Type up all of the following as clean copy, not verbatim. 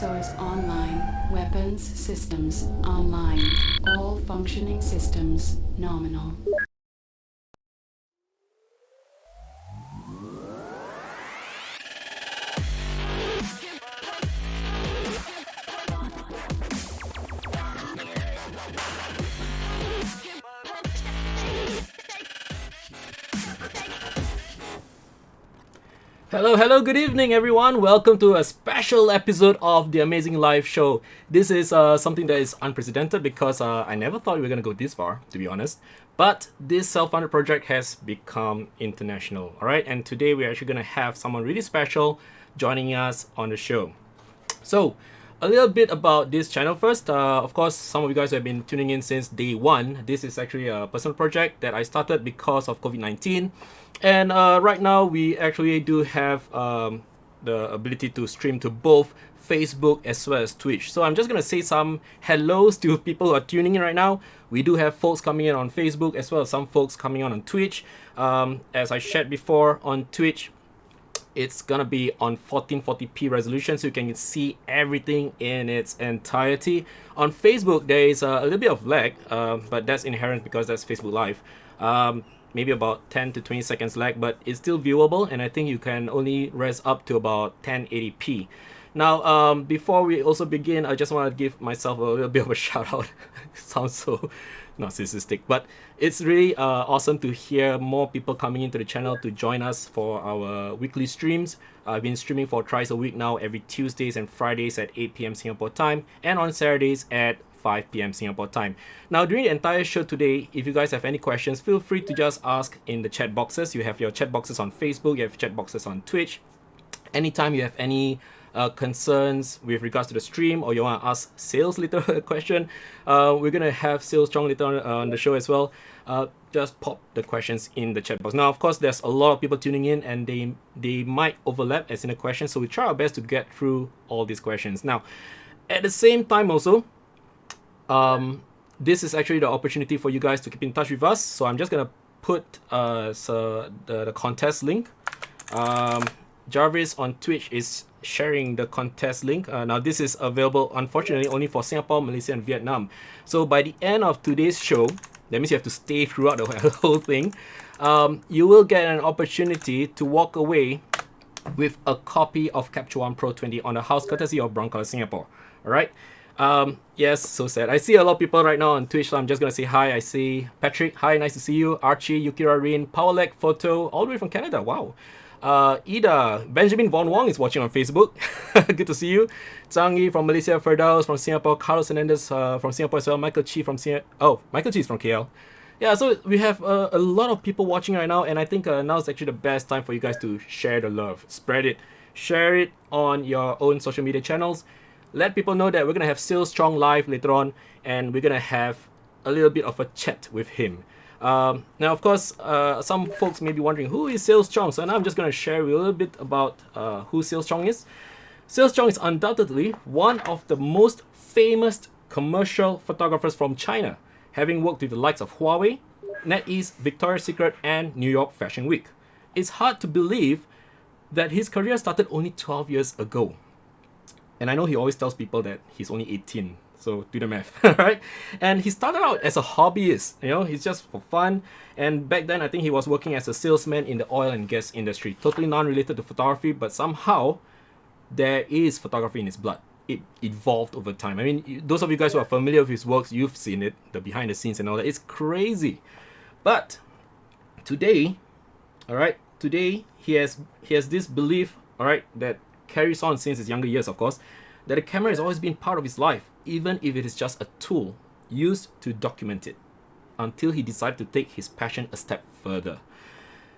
Source online. Weapons systems online. All functioning systems nominal. Hello, good evening, everyone. Welcome to a special episode of the Amazing Live Show. This is something that is unprecedented because I never thought we were going to go this far, to be honest. But this self-funded project has become international, all right? And today we're actually going to have someone really special joining us on the show. So, a little bit about this channel first. Of course, some of you guys have been tuning in since day one. This is actually a personal project that I started because of COVID-19. And right now, we actually do have the ability to stream to both Facebook as well as Twitch. So I'm just going to say some hellos to people who are tuning in right now. We do have folks coming in on Facebook as well as some folks coming on Twitch. As I shared before, on Twitch, it's gonna be on 1440p resolution, so you can see everything in its entirety. On Facebook, there is a little bit of lag, but that's inherent because that's Facebook Live. Maybe about 10 to 20 seconds lag, but it's still viewable, and I think you can only res up to about 1080p. Now, before we also begin, I just want to give myself a little bit of a shout out. Sounds so narcissistic, but it's really awesome to hear more people coming into the channel to join us for our weekly streams. I've been streaming for thrice a week now, every Tuesdays and Fridays at 8 p.m. Singapore time, and on Saturdays at 5 p.m. Singapore time. Now, during the entire show today, if you guys have any questions, feel free to just ask in the chat boxes. You have your chat boxes on Facebook, you have chat boxes on Twitch. Anytime you have any concerns with regards to the stream, or you want to ask Sales later a question, we're going to have Sales Chong later on the show as well. Just pop the questions in the chat box. Now, of course, there's a lot of people tuning in, and they might overlap as in a question, so we try our best to get through all these questions. Now, at the same time also, this is actually the opportunity for you guys to keep in touch with us. So I'm just going to put the contest link. Jarvis on Twitch is sharing the contest link. Now, this is available, unfortunately, only for Singapore, Malaysia, and Vietnam. So by the end of today's show, that means you have to stay throughout the whole thing. You will get an opportunity to walk away with a copy of Capture One Pro 20 on the house courtesy of Brown Color Singapore. All right. Yes, so sad. I see a lot of people right now on Twitch, so I'm just gonna say hi. I see Patrick. Hi, nice to see you. Archie, Yukira Rin, Powerleg Photo, all the way from Canada. Wow. Ida, Benjamin Von Wong is watching on Facebook. Good to see you. Zhang Yi from Malaysia, Ferdaus from Singapore, Carlos Hernandez from Singapore as well, Michael Chi from Michael Chi is from KL. Yeah, so we have a lot of people watching right now, and I think now is actually the best time for you guys to share the love. Spread it. Share it on your own social media channels. Let people know that we're going to have Sales Strong live later on, and we're going to have a little bit of a chat with him. Now, of course, some folks may be wondering, who is Sales Chong? So now I'm just going to share a little bit about who Sales Chong is. Sales Chong is undoubtedly one of the most famous commercial photographers from China, having worked with the likes of Huawei, NetEase, Victoria's Secret, and New York Fashion Week. It's hard to believe that his career started only 12 years ago. And I know he always tells people that he's only 18. So do the math, right? And he started out as a hobbyist, he's just for fun. And back then, I think he was working as a salesman in the oil and gas industry, totally non-related to photography, but somehow there is photography in his blood. It evolved over time. I mean, those of you guys who are familiar with his works, you've seen it, the behind the scenes and all that. It's crazy. But today, all right, he has this belief, all right, that carries on since his younger years, of course, that the camera has always been part of his life, even if it is just a tool used to document it, until he decided to take his passion a step further.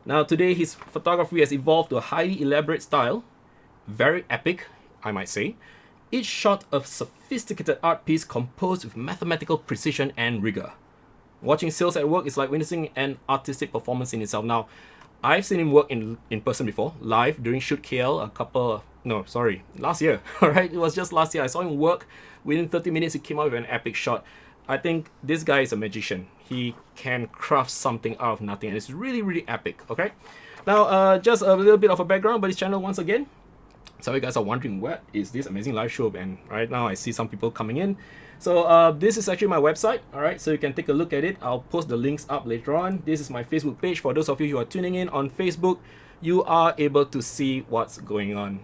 Now, today, his photography has evolved to a highly elaborate style, very epic, I might say. Each shot a sophisticated art piece composed with mathematical precision and rigor. Watching Sales at work is like witnessing an artistic performance in itself. Now, I've seen him work in person before, live during Shoot KL last year. All right, it was just last year. I saw him work. Within 30 minutes, he came out with an epic shot. I think this guy is a magician. He can craft something out of nothing, and it's really, really epic. Okay, now just a little bit of a background about his channel once again. So you guys are wondering, what is this amazing live show? And right now I see some people coming in. So this is actually my website, all right? So you can take a look at it. I'll post the links up later on. This is my Facebook page. For those of you who are tuning in on Facebook, you are able to see what's going on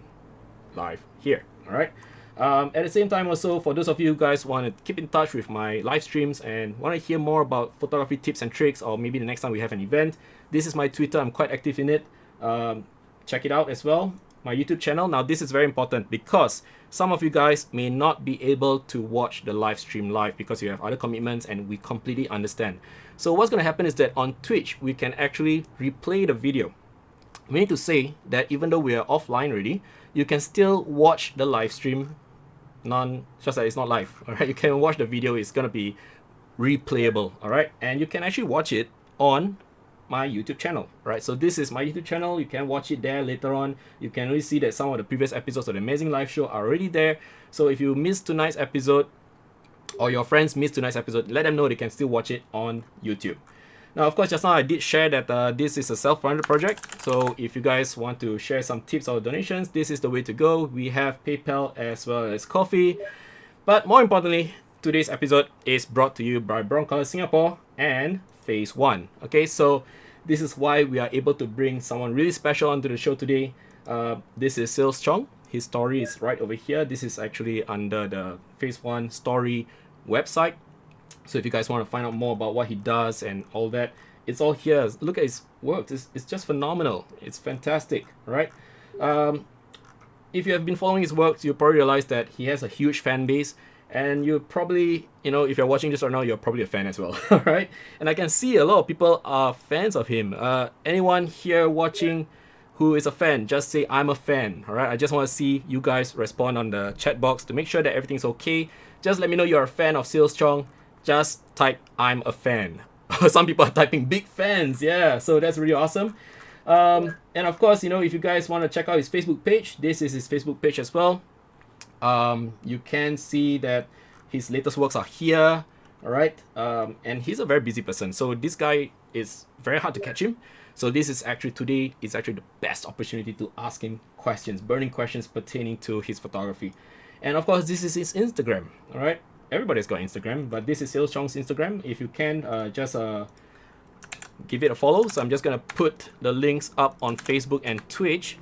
live here, all right? At the same time also, for those of you guys want to keep in touch with my live streams and want to hear more about photography tips and tricks, or maybe the next time we have an event, this is my Twitter. I'm quite active in it. Check it out as well. My YouTube channel. Now this is very important because some of you guys may not be able to watch the live stream live because you have other commitments, and we completely understand. So what's going to happen is that on Twitch we can actually replay the video. We need to say that even though we are offline already, you can still watch the live stream, just that it's not live, all right? You can watch the video. It's going to be replayable, all right? And you can actually watch it on my YouTube channel, right? So this is my YouTube channel. You can watch it there later on. You can really see that some of the previous episodes of the Amazing Live Show are already there. So if you missed tonight's episode, or your friends missed tonight's episode, let them know they can still watch it on YouTube. Now, of course, just now I did share that this is a self-funded project. So if you guys want to share some tips or donations, this is the way to go. We have PayPal as well as Ko-fi. But more importantly, today's episode is brought to you by Brown Color Singapore and Phase 1. Okay, so this is why we are able to bring someone really special onto the show today. This is Sales Chong. His story is right over here. This is actually under the Phase 1 story website. So if you guys want to find out more about what he does and all that, it's all here. Look at his work. It's just phenomenal. It's fantastic, right? If you have been following his work, you probably realize that he has a huge fan base. And you probably, if you're watching this right now, you're probably a fan as well, all right? And I can see a lot of people are fans of him. Anyone here watching who is a fan, just say, I'm a fan, all right? I just want to see you guys respond on the chat box to make sure that everything's okay. Just let me know you're a fan of Sales Chong. Just type, I'm a fan. Some people are typing big fans, yeah, so that's really awesome. And of course, if you guys want to check out his Facebook page, this is his Facebook page as well. You can see that his latest works are here, all right? And he's a very busy person, so this guy is very hard to catch him. So this is actually, today is actually the best opportunity to ask him questions, burning questions pertaining to his photography. And of course, this is his Instagram, all right? Everybody's got Instagram, but this is Sales Chong's Instagram. If you can, just give it a follow. So I'm just gonna put the links up on Facebook and Twitch,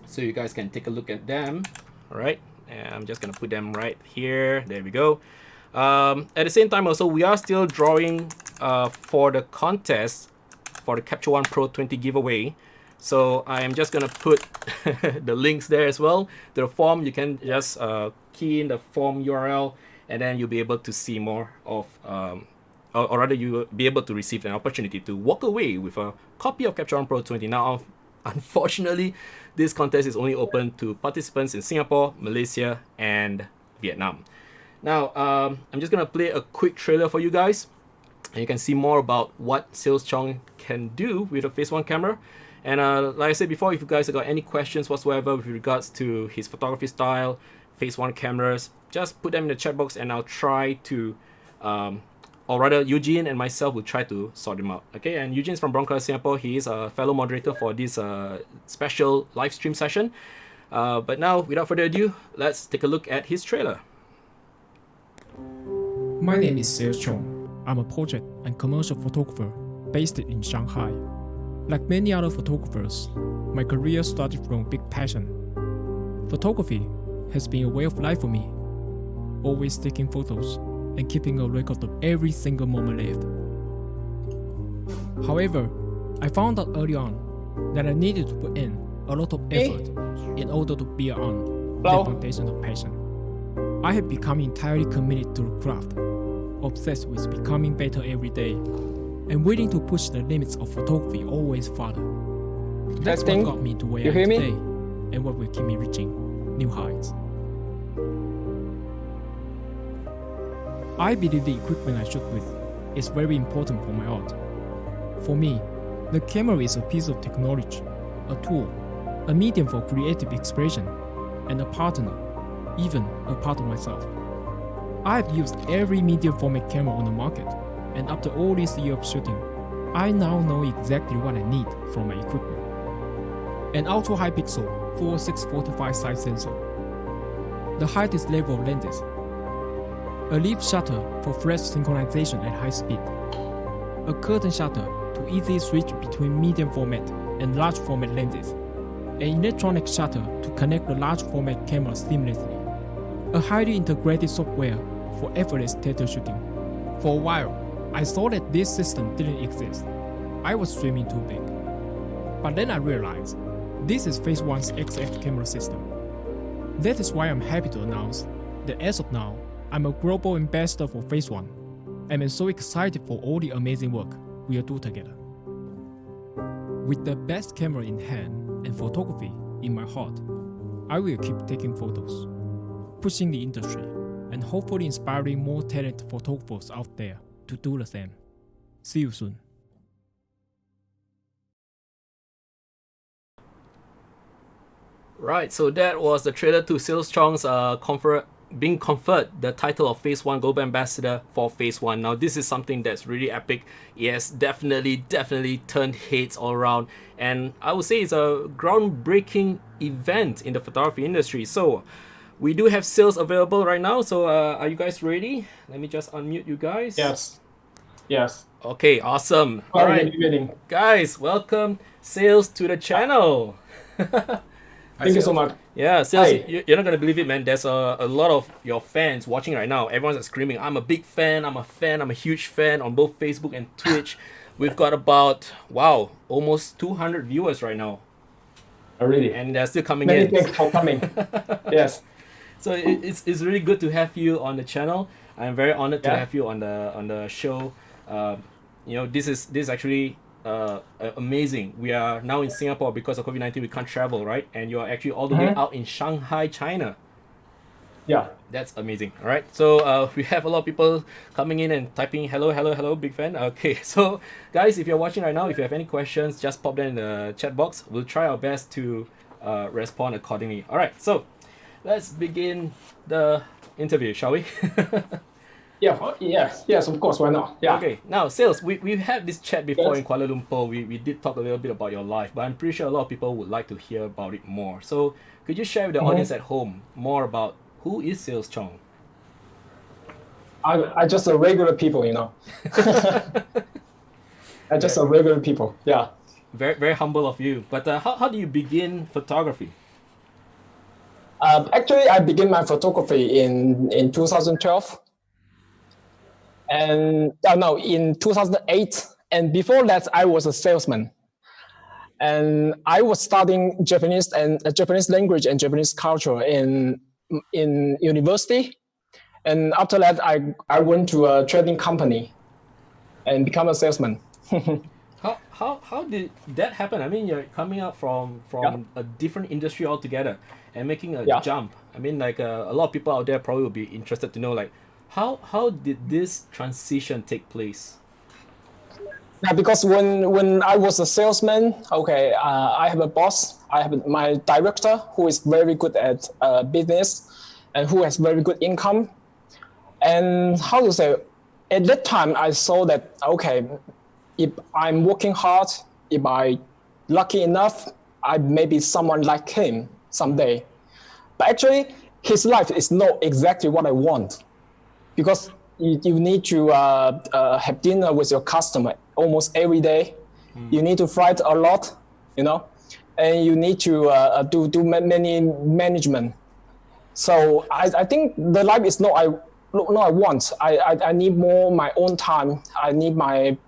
so you guys can take a look at them, all right? And I'm just gonna put them right here. There we go. At the same time also, we are still drawing for the contest for the Capture One Pro 20 giveaway. So I am just gonna put the links there as well. The form, you can just key in the form URL, and then you'll be able to see more of, or rather you will be able to receive an opportunity to walk away with a copy of Capture One Pro 20. Now, unfortunately, this contest is only open to participants in Singapore, Malaysia, and Vietnam. Now, I'm just gonna play a quick trailer for you guys, and you can see more about what Sales Chong can do with a Phase 1 camera. And like I said before, if you guys have got any questions whatsoever with regards to his photography style, Phase 1 cameras, just put them in the chat box, and I'll try to, or rather Eugene and myself will try to sort them out. Okay, and Eugene's from Brown Color Singapore. He is a fellow moderator for this special live stream session. But now, without further ado, let's take a look at his trailer. My name is Sales Chong. I'm a portrait and commercial photographer based in Shanghai. Like many other photographers, my career started from a big passion. Photography has been a way of life for me, always taking photos and keeping a record of every single moment lived. However, I found out early on that I needed to put in a lot of effort in order to build on the foundation of passion. I have become entirely committed to the craft, obsessed with becoming better every day, and willing to push the limits of photography always further. That's what got me to where I am today, and what will keep me reaching new heights. I believe the equipment I shoot with is very important for my art. For me, the camera is a piece of technology, a tool, a medium for creative expression, and a partner, even a part of myself. I have used every medium format camera on the market, and after all these years of shooting, I now know exactly what I need from my equipment. an ultra high pixel full 645 size sensor, the highest level of lenses, a leaf shutter for flash synchronization at high speed, a curtain shutter to easily switch between medium format and large format lenses, an electronic shutter to connect the large format camera seamlessly, a highly integrated software for effortless theater shooting. For a while, I thought that this system didn't exist. I was dreaming too big. But then I realized this is Phase 1's XF camera system. That is why I'm happy to announce that as of now, I'm a global ambassador for Phase 1, and I'm so excited for all the amazing work we'll do together. With the best camera in hand and photography in my heart, I will keep taking photos, pushing the industry, and hopefully inspiring more talented photographers out there to do the same. See you soon. Right, so that was the trailer to Sales Chong's being conferred the title of Phase 1 Global Ambassador for Phase 1. Now, this is something that's really epic. Yes, definitely turned heads all around. And I would say it's a groundbreaking event in the photography industry. So, we do have sales available right now. So, are you guys ready? Let me just unmute you guys. Yes. Okay, awesome. All right, guys, welcome Sales to the channel. Thank you so much. Yeah, Sales, you're not going to believe it, man. There's a lot of your fans watching right now. Everyone's screaming, I'm a big fan, I'm a huge fan on both Facebook and Twitch. We've got about, almost 200 viewers right now. Oh, really? And they're still coming Many in. thanks for coming. Yes. So it's really good to have you on the channel. I'm very honored to have you on the show. This is actually amazing. We are now in Singapore because of COVID-19. We can't travel, right? And you're actually all the way out in Shanghai, China. Yeah. That's amazing. All right. So we have a lot of people coming in and typing hello, big fan. Okay. So guys, if you're watching right now, if you have any questions, just pop them in the chat box. We'll try our best to respond accordingly. All right. So let's begin the interview, shall we? Yes, of course, why not? Yeah. Okay, now Sales, we had this chat before in Kuala Lumpur. We did talk a little bit about your life, but I'm pretty sure a lot of people would like to hear about it more. So could you share with the audience at home more about who is Sales Chong? I just a regular people, I just a regular people, yeah. Very, very humble of you. But how do you begin photography? Actually, I began my photography in 2012. And in 2008, and before that, I was a salesman, and I was studying Japanese and Japanese language and Japanese culture in university. And after that, I went to a trading company and become a salesman. How did that happen? I mean, you're coming out from a different industry altogether and making a jump. I mean, like a lot of people out there probably will be interested to know, like, how did this transition take place? Yeah, because when I was a salesman, I have a boss. I have my director who is very good at business and who has very good income. And at that time, I saw that, if I'm working hard, if I'm lucky enough, I may be someone like him someday. But actually, his life is not exactly what I want. Because you need to have dinner with your customer almost every day. You need to fight a lot, and you need to do many management. So I think the life is not I want. I need more my own time. I need my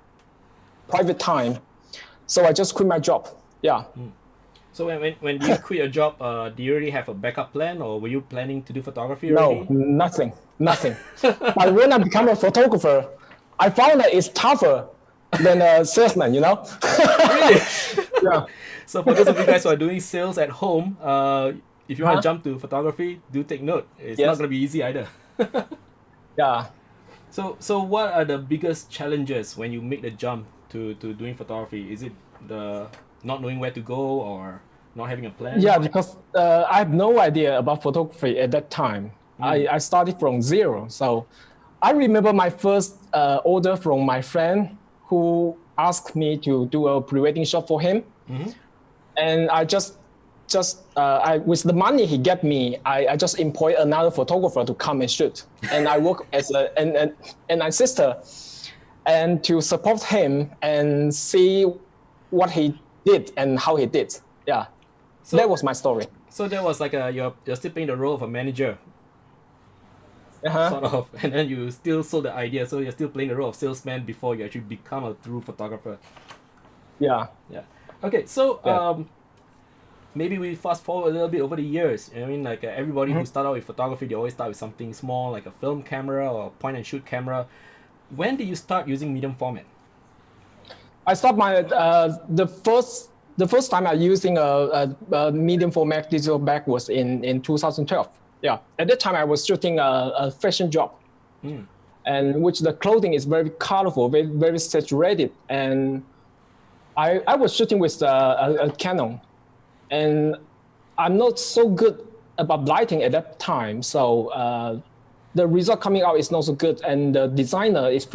private time. So I just quit my job. Yeah. So when you quit your job, do you already have a backup plan, or were you planning to do photography already? No, nothing. But when I become a photographer, I found that it's tougher than a salesman, Really? Yeah. So for those of you guys who are doing sales at home, if you want to jump to photography, do take note. It's not going to be easy either. Yeah. So what are the biggest challenges when you make the jump to doing photography? Is it the not knowing where to go or not having a plan? Yeah, because I have no idea about photography at that time. I started from zero. So I remember my first order from my friend who asked me to do a pre-wedding shot for him. and I I with the money he gave me, I just employ another photographer to come and shoot, and I work as an sister, and to support him and see what he did and how he did. Yeah, So that was my story. So that was like you're still playing the role of a manager, Uh-huh. sort of, and then you still sold the idea, so you're still playing the role of salesman before you actually become a true photographer. Yeah. Yeah. Okay, so Yeah. maybe we fast forward a little bit over the years. I mean, like everybody who start out with photography, they always start with something small, like a film camera or point and shoot camera. When did you start using medium format? I start my the first time I using a medium format digital bag was in 2012. Yeah, at that time I was shooting a fashion job, and which the clothing is very colorful, very saturated, and I was shooting with a Canon, and I'm not so good about lighting at that time, so the result coming out is not so good, and the designer is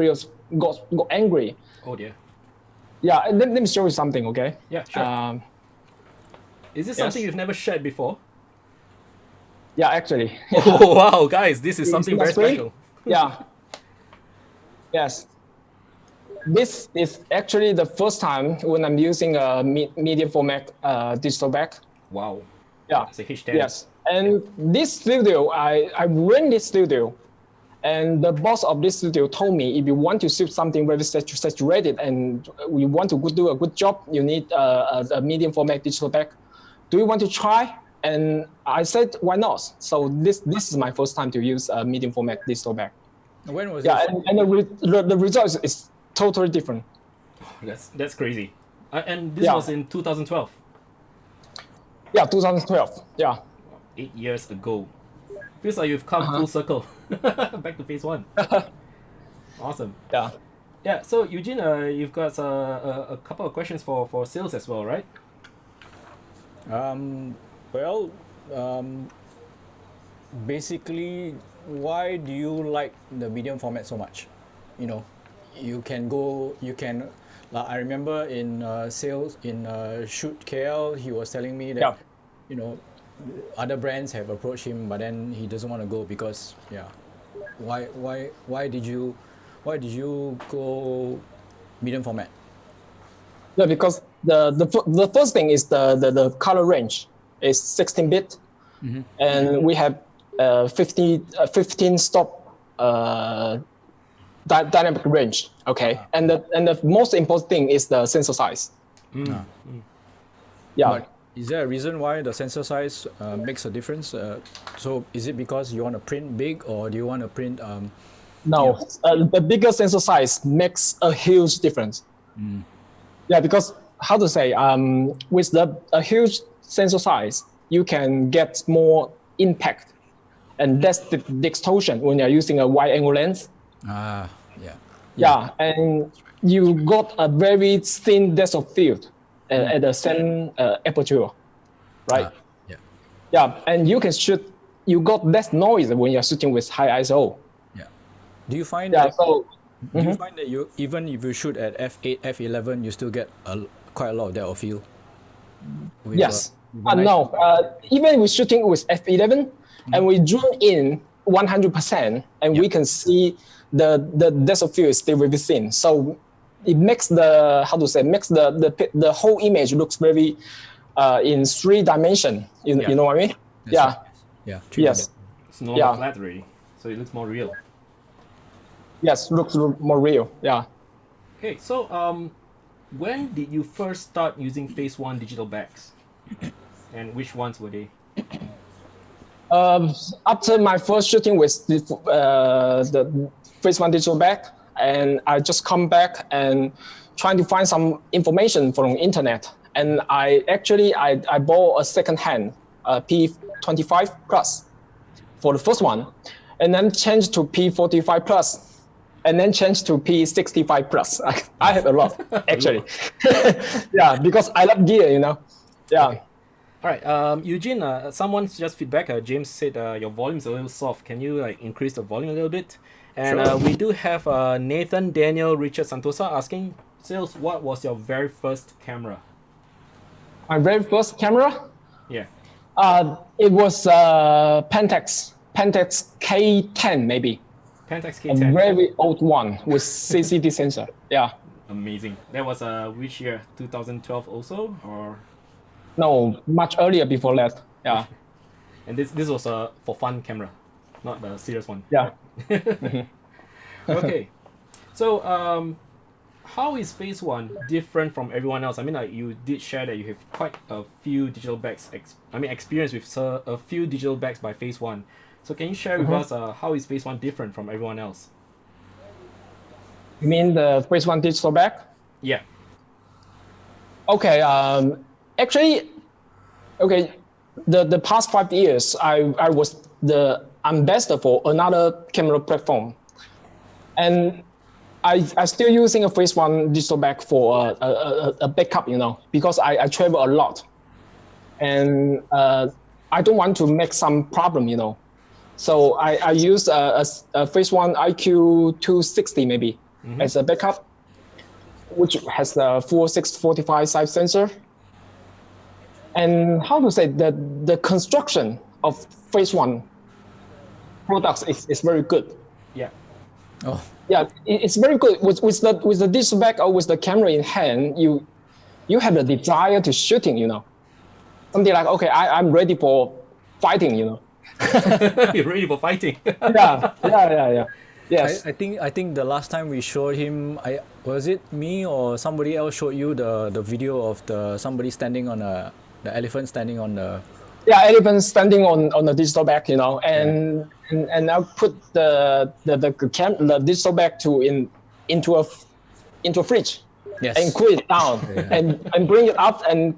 got angry. Oh dear. Yeah, let me show you something, okay? Yeah, sure. Is this something yes. you've never shared before? Yeah, actually. Oh wow, guys, this is something see my very screen? special. Yeah. Yes. This is actually the first time when I'm using a medium format digital bag. Wow. Yeah. It's a H10. Yes. And this studio, I rent this studio, and the boss of this studio told me, if you want to shoot something very saturated and we want to do a good job, you need a medium format digital bag. Do you want to try? And I said, why not? So this is my first time to use a medium format digital bag. When was Yeah, this? and the result is totally different. That's crazy. And this Yeah. was in 2012. Yeah, 2012. Yeah. 8 years ago. Feels like you've come full circle. Back to phase one. Awesome. Yeah. Yeah, so Eugene, you've got a couple of questions for sales as well, right? Well, basically, why do you like the medium format so much? You know, you can. Like, I remember in sales in Shoot KL, he was telling me that, Yeah. you know, other brands have approached him, but then he doesn't want to go because, yeah. Why did you go medium format? Yeah, because the first thing is the color range is 16-bit, and we have 15 stop dynamic range. Okay, and the most important thing is the sensor size. Yeah. But is there a reason why the sensor size makes a difference? So is it because you want to print big, or do you want to print? No, the bigger sensor size makes a huge difference. Yeah, because how to say, with a huge sensor size, you can get more impact, and that's the distortion when you're using a wide angle lens. Yeah. Yeah, and you got a very thin depth of field at the same aperture, right? Yeah. Yeah, and you can shoot. You got less noise when you're shooting with high ISO. Yeah. Do you find Yeah, that? so Do you find that you, even if you shoot at f8, f11, you still get quite a lot of depth of field? With, yes. with a nice- No, even with shooting with f11, and we zoom in 100%, and we can see the depth of field is still very thin. So it makes the the whole image looks very in 3 dimension. You know what I mean? That's Yeah. right. Yeah. Yes. It's no longer Yeah. flat already, so it looks more real. Yes. Looks more real. Yeah. Okay, so when did you first start using phase one digital bags? And which ones were they? After my first shooting with the phase one digital bag, and I just come back and trying to find some information from the internet, and I bought a second hand P25 plus for the first one, and then changed to P45 plus, and then changed to P65 plus. I have a lot actually. Yeah, because I love gear, you know. Yeah. Okay. All right, Eugene. Someone's just feedback. James said your volume's a little soft. Can you increase the volume a little bit? And Sure. we do have Nathan, Daniel, Richard Santosa asking, Sales, what was your very first camera? My very first camera, Yeah. it was Pentax K10 maybe. Pentax A K10. very old one with CCD sensor. Yeah. Amazing. That was which year? 2012 also, or? No, much earlier before that. Yeah. And this was a for fun camera, not the serious one. Yeah. Okay. So how is Phase One different from everyone else? I mean, like you did share that you have quite a few digital bags. Experience with a few digital bags by Phase One. So can you share with us how is Phase One different from everyone else? You mean the Phase One digital bag? Yeah. Okay. Actually, okay. The past 5 years, I was the ambassador for another camera platform, and I still using a Phase One digital bag for a backup, because I travel a lot, and I don't want to make some problem, So I use a Phase One IQ 260 maybe as a backup, which has the full 645 size sensor. And how to say the construction of Phase One products is very good. Yeah. Oh, Yeah, it's very good with the digital bag or with the camera in hand. You have the desire to shooting, something like, okay, I'm ready for fighting, You're ready for fighting. Yeah. Yes. I think the last time we showed him, was it me or somebody else showed you the video of somebody standing on the elephant standing on the. Yeah, elephant standing on the digital bag, and I put the digital bag into a fridge. Yes. And cool it down and bring it up and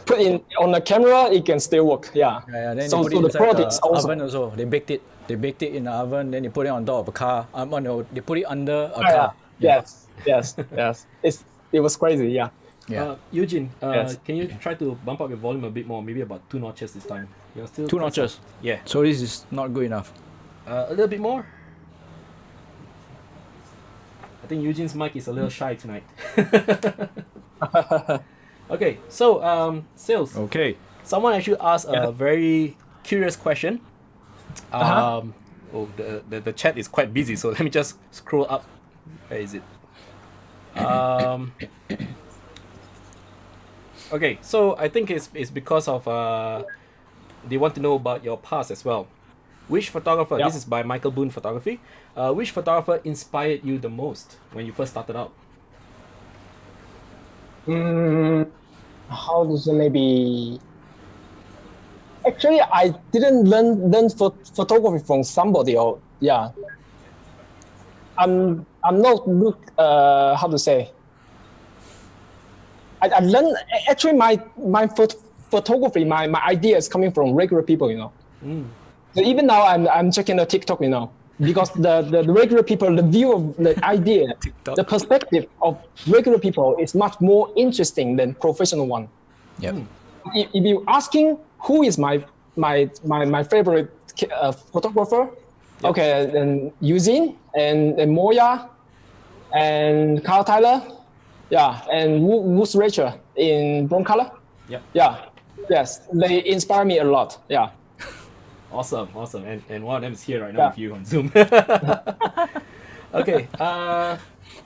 put it on the camera. It can still work. Yeah. Then so they put it the inside product is the also oven also. They baked it. They baked it in the oven. Then they put it on top of a car. No, they put it under a car. Yes. It was crazy. Yeah. Yeah. Eugene, Yes. can you try to bump up your volume a bit more? Maybe about 2 notches this time. You're still 2 quite notches. soft. Yeah. So this is not good enough. A little bit more. I think Eugene's mic is a little shy tonight. Okay, so Sales. Okay. Someone actually asked a very curious question. Oh, the chat is quite busy, so let me just scroll up. Where is it? Okay, so I think it's because of they want to know about your past as well. Which photographer? This is by Michael Boone Photography. Which photographer inspired you the most when you first started out? How to say, maybe. Actually, I didn't learn photography from somebody, or I'm not how to say. I learned actually my photography, my idea is coming from regular people, So even now I'm checking the TikTok, because the regular people, the view of the idea, TikTok. the perspective of regular people is much more interesting than professional one. Yep. If you're asking who is my favorite photographer, okay, then Eugene and Moya and Carl Tyler, and Woods Rachel in Broncolor. Yes, they inspire me a lot. Yeah. Awesome. And one of them is here right now with you on Zoom. Okay,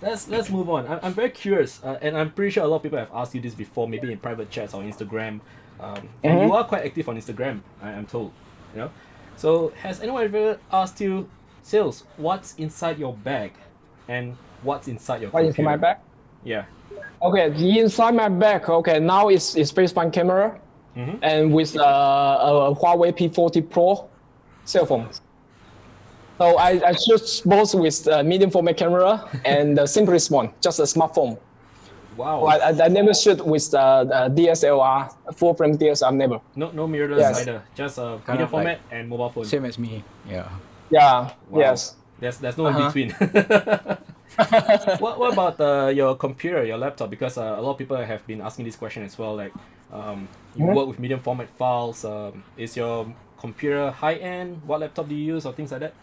let's move on. I'm very curious, and I'm pretty sure a lot of people have asked you this before, maybe in private chats or Instagram. And you are quite active on Instagram, I'm told. So has anyone ever asked you, Sales, what's inside your bag, and what's inside your computer? Inside my bag? Yeah. Okay, the inside my bag. Okay, now it's Phase One camera, and with a Huawei P40 Pro cell phone. So I shoot both with medium format camera and the simplest one, just a smartphone. Wow. So I never shoot with DSLR, full frame DSLR, never. No mirrorless either. Just medium format and mobile phone. Same as me. Yeah. Yeah. Wow. Yes. There's no in between. What about your computer, your laptop? Because a lot of people have been asking this question as well. Like, you work with medium format files. Is your computer high end? What laptop do you use, or things like that?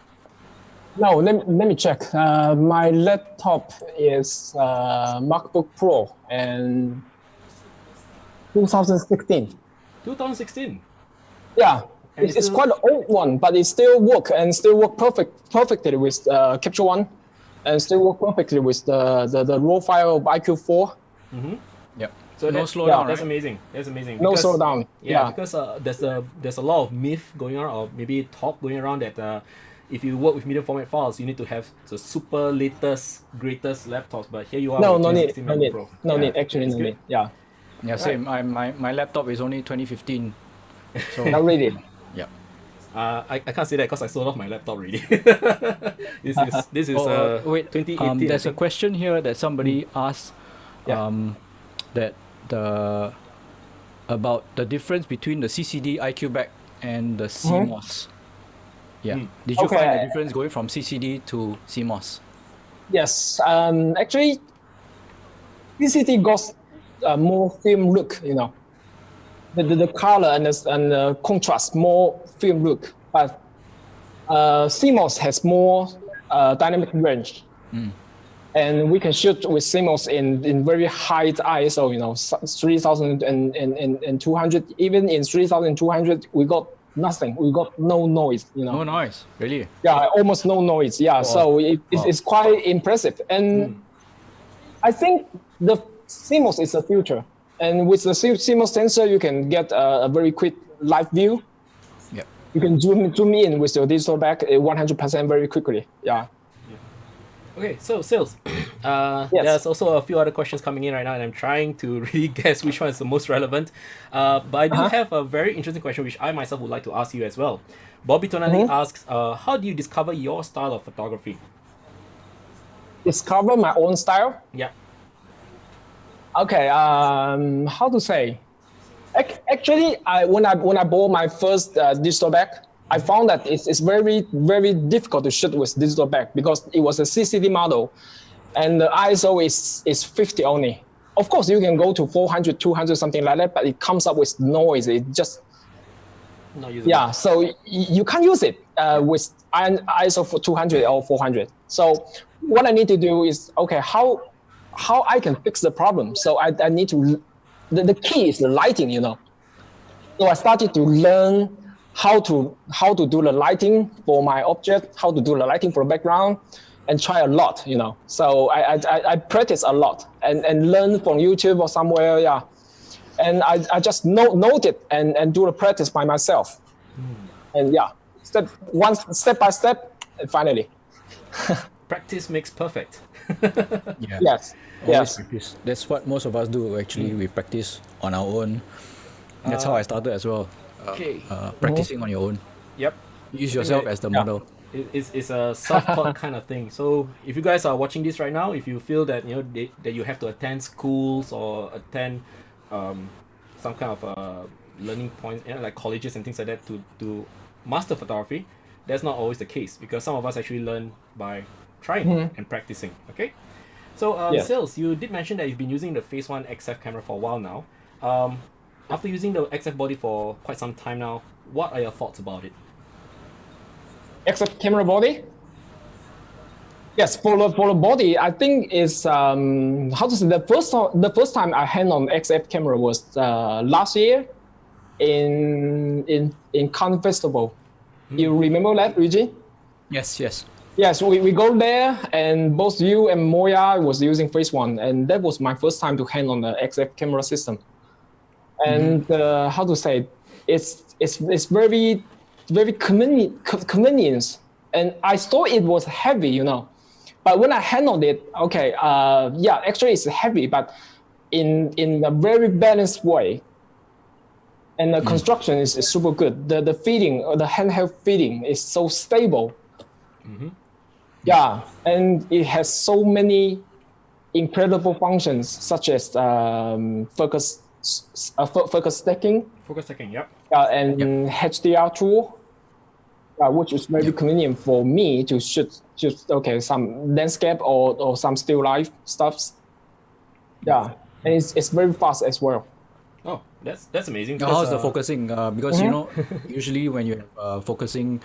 No, let me check. My laptop is MacBook Pro, and 2016. 2016. Yeah, And it's quite an old one, but it still work perfectly with Capture One, and still work perfectly with the raw file of IQ4. Yep. So no that- slowdown, That's right? amazing. That's amazing. No Because- slowdown. Yeah, Yeah. because there's a lot of myth going on, or maybe talk going around that if you work with medium format files, you need to have the super latest, greatest laptops. But here you are. No, with no need, 2016 no MacBook need, Pro. no Yeah, need. Actually, it's no good. need. Yeah, Yeah, same. My laptop is only 2015. So not really. yeah. I can't say that because I sold off my laptop already. this is Wait. 2018. There's I a think. question here that somebody asked. Yeah. That the about the difference between the CCD IQ back and the CMOS. Yeah. Did you Okay. find a difference going from CCD to CMOS? Yes. Actually, PCT got more film look. The color and the contrast more film look, but CMOS has more dynamic range. And we can shoot with CMOS in very high ISO, 3,200. Even in 3,200, we got nothing. We got no noise, No noise, really. Yeah, almost no noise. Yeah, so it's quite impressive. And I think the CMOS is the future. And with the CMOS sensor, you can get a very quick live view. Yeah. You can zoom in with your digital back 100% very quickly. Yeah. Okay, so sales. Yes. There's also a few other questions coming in right now, and I'm trying to really guess which one is the most relevant. But I do have a very interesting question, which I myself would like to ask you as well. Bobby Tonali asks, how do you discover your style of photography? Discover my own style. Yeah. Okay. How to say? Actually, when I bought my first digital back, I found that it's very, very difficult to shoot with digital back because it was a CCD model, and the ISO is 50 only. Of course, you can go to 400, 200, something like that, but it comes up with noise. It just Not usable. yeah. So you can't use it with ISO for 200 or 400. So what I need to do is okay, how I can fix the problem. So I need to. The key is the lighting, So I started to learn how to do the lighting for my object, how to do the lighting for the background, and try a lot, So I practice a lot and learn from YouTube or somewhere, yeah. And I just note it and do the practice by myself. And yeah, step by step, and finally. Practice makes perfect. Yeah. Yes. Always Yes. practice. That's what most of us do actually. We practice on our own. That's how I started as well. Okay. Practicing on your own. Yep. Use yourself as the model. It's a self-taught kind of thing. So if you guys are watching this right now, if you feel that that you have to attend schools or attend some kind of learning points, like colleges and things like that to master photography, that's not always the case because some of us actually learn by trying and practicing. Okay. So Sales, you did mention that you've been using the Phase 1 XF camera for a while now. After using the XF body for quite some time now, what are your thoughts about it? Except camera body? Yes, for the body, I think is how to say the first time I hand on XF camera was last year in Cannes Festival. You remember that, Luigi? Yes, yes. Yes, we go there, and both you and Moya was using Phase 1, and that was my first time to hand on the XF camera system. And how to say, it's very very convenient, and I thought it was heavy, But when I handled it, okay, yeah, actually it's heavy, but in a very balanced way. And the construction is super good. The feeding, the handheld feeding is so stable. Yeah, and it has so many incredible functions, such as focus stacking, Yep. and HDR tool, which is very convenient for me to shoot some landscape or some still life stuffs. Yeah, and it's very fast as well. Oh, that's amazing. Now, how's the focusing? Because usually when you're focusing,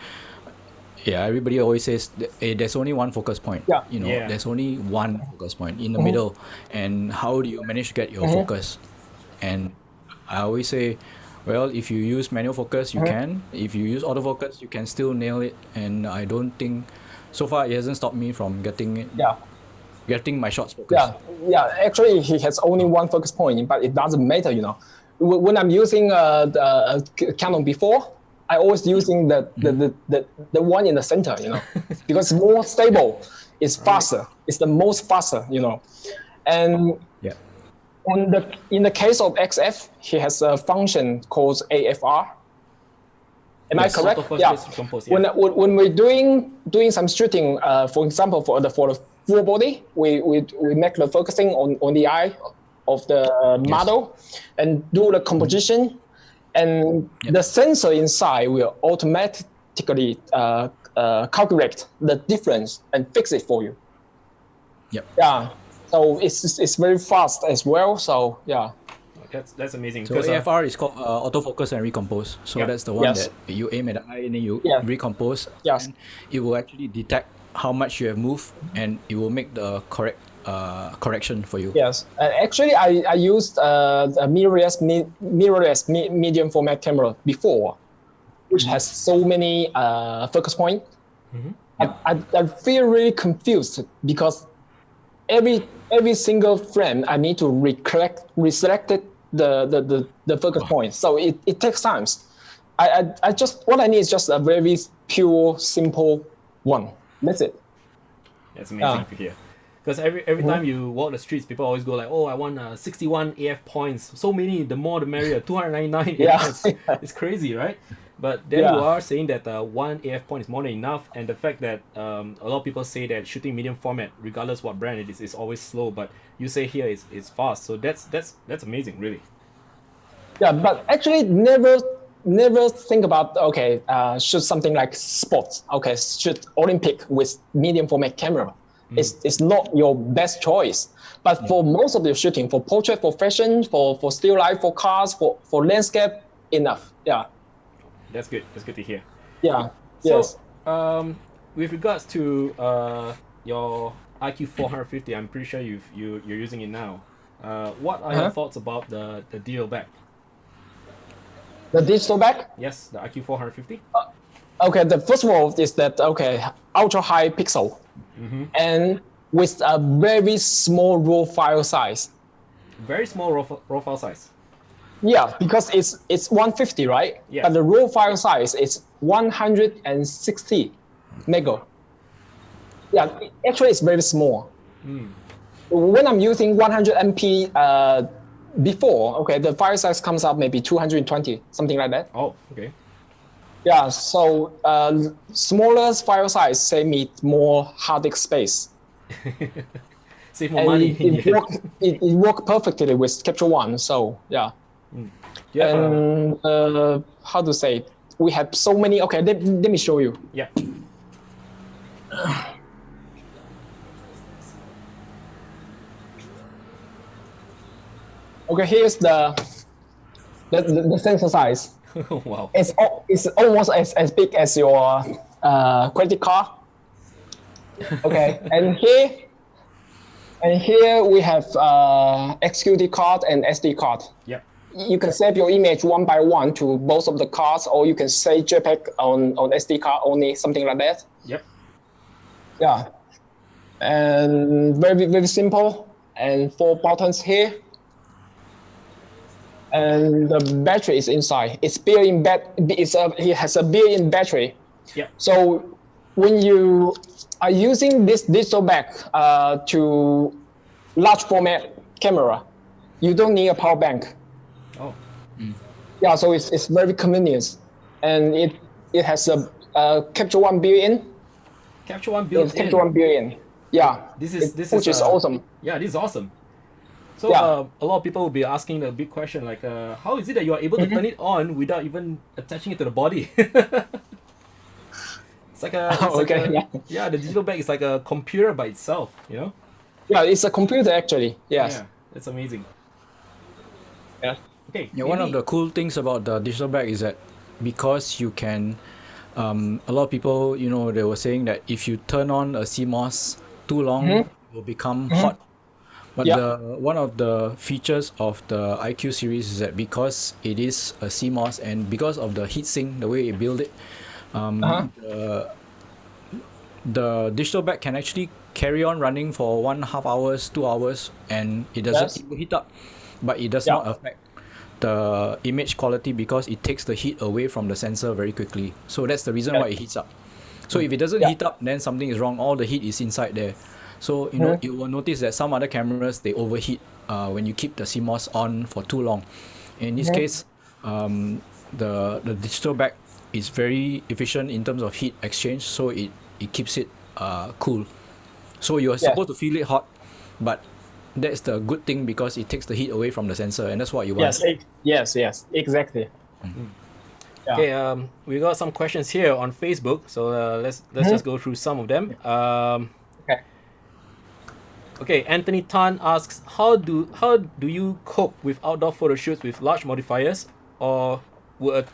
everybody always says there's only one focus point. Yeah. There's only one focus point in the middle, and how do you manage to get your focus? And I always say, well, if you use manual focus, you can. If you use autofocus, you can still nail it. And I don't think, so far, it hasn't stopped me from getting my shots focused. Yeah. Actually, he has only one focus point, but it doesn't matter, you know. When I'm using the Canon before, I always using the one in the center, you know, because it's more stable, it's faster, it's the most faster, you know. And Yeah. in the case of XF, he has a function called AFR. Am I correct? Autofocus recompose, yeah. When we're doing some shooting, for example, for the full body, we make the focusing on the eye of the model and do the composition, and the sensor inside will automatically calculate the difference and fix it for you. Yep. Yeah. So it's very fast as well. So yeah. That's amazing. So AFR is called autofocus and recompose. So that's the one that you aim at the eye and then you recompose. Yes. And it will actually detect how much you have moved and it will make the correct correction for you. Yes. Actually, I used a mirrorless medium format camera before, which has so many focus points. I feel really confused because every single frame I need to reselect the focus point. So it takes time. I just what I need is just a very pure, simple one. That's it. That's amazing to hear. Because every time you walk the streets, people always go like, oh, I want 61 AF points. So many, the more the merrier. 299 AF points. It's crazy, right? But there you are saying that one AF point is more than enough, and the fact that a lot of people say that shooting medium format, regardless what brand it is always slow. But you say here it's fast. So that's amazing, really. Yeah, but actually never think about shoot something like sports. Okay, shoot Olympic with medium format camera. It's not your best choice. But for most of the shooting, for portrait, for fashion, for still life, for cars, for landscape, enough. Yeah. That's good. That's good to hear. Yeah. So, with regards to your IQ 450, I'm pretty sure you're using it now. What are your thoughts about the digital back? The digital back? Yes, the IQ 450. Okay, the first of all is that ultra high pixel, and with a very small raw file size. Very small raw file size. Yeah, because it's 150, right? Yeah. But the raw file size is 160 mega. Yeah, actually it's very small. When I'm using 100 MP before, the file size comes up maybe 220, something like that. Oh, okay. Yeah, so smaller file size save me more hard disk space. Save more money. It worked perfectly with Capture One, so yeah. And how to say it? We have so many. Okay, let me show you. Yeah. Okay, here's the sensor size. Wow. It's almost as big as your credit card. Okay, and here we have XQD card and SD card. Yep. You can save your image one by one to both of the cards, or you can save JPEG on SD card only, something like that. Yep. Yeah. And very, very simple. And 4 buttons here. And the battery is inside. It's built-in it has a built-in battery. Yeah. So when you are using this digital back to large format camera, you don't need a power bank. Oh. Yeah, so it's very convenient, and it has a Capture One built-in. Capture One built-in. Capture One built-in. Yeah. Which is awesome. Yeah, this is awesome. So a lot of people will be asking the big question like, how is it that you are able to turn it on without even attaching it to the body? It's like the digital bag is like a computer by itself, you know? Yeah, it's a computer actually. Yes. Yeah, that's amazing. Yeah. Okay. Yeah, one of the cool things about the digital bag is that because you can, a lot of people, they were saying that if you turn on a CMOS too long, it will become hot. But one of the features of the IQ series is that because it is a CMOS and because of the heatsink, the way you build it, the digital back can actually carry on running for 1.5 hours, 2 hours, and it doesn't heat up, but it does not affect the image quality because it takes the heat away from the sensor very quickly. So that's the reason why it heats up. So if it doesn't heat up, then something is wrong. All the heat is inside there. So you know you will notice that some other cameras they overheat when you keep the CMOS on for too long. In this case, the digital back is very efficient in terms of heat exchange, so it keeps it cool. So you're supposed to feel it hot, but that's the good thing because it takes the heat away from the sensor, and that's what you want. Yes, exactly. Yeah. Okay, we got some questions here on Facebook, so let's just go through some of them. Okay, Anthony Tan asks, how do you cope with outdoor photo shoots with large modifiers, or would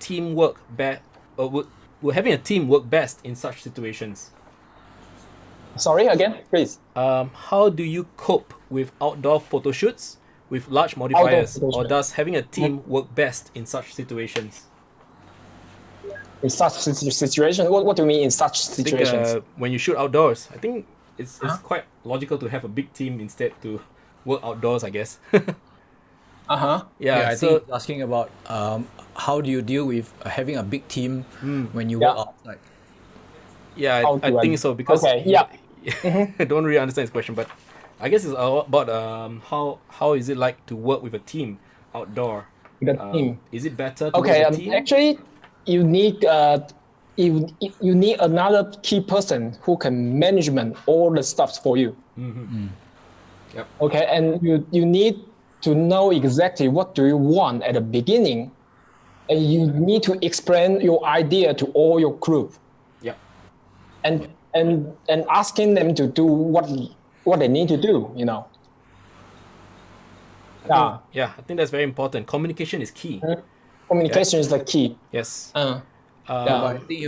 having a team work best in such situations? Sorry, again, please. How do you cope with outdoor photo shoots with large modifiers, or does having a team work best in such situations? In such situation, what do you mean in such situations? I think, when you shoot outdoors, I think it's quite logical to have a big team instead to work outdoors, I guess. Yeah, I think he's asking about how do you deal with having a big team when you work outside? Yeah, I think so because I don't really understand his question, but I guess it's about how is it like to work with a team outdoor? Is it better to work with a team? Actually, you need you need another key person who can management all the stuff for you. Yep. Okay, and you need to know exactly what do you want at the beginning, and you need to explain your idea to all your group. Yep. And asking them to do what they need to do, you know. I think that's very important. Communication is key. Communication is the key. Yes. But I think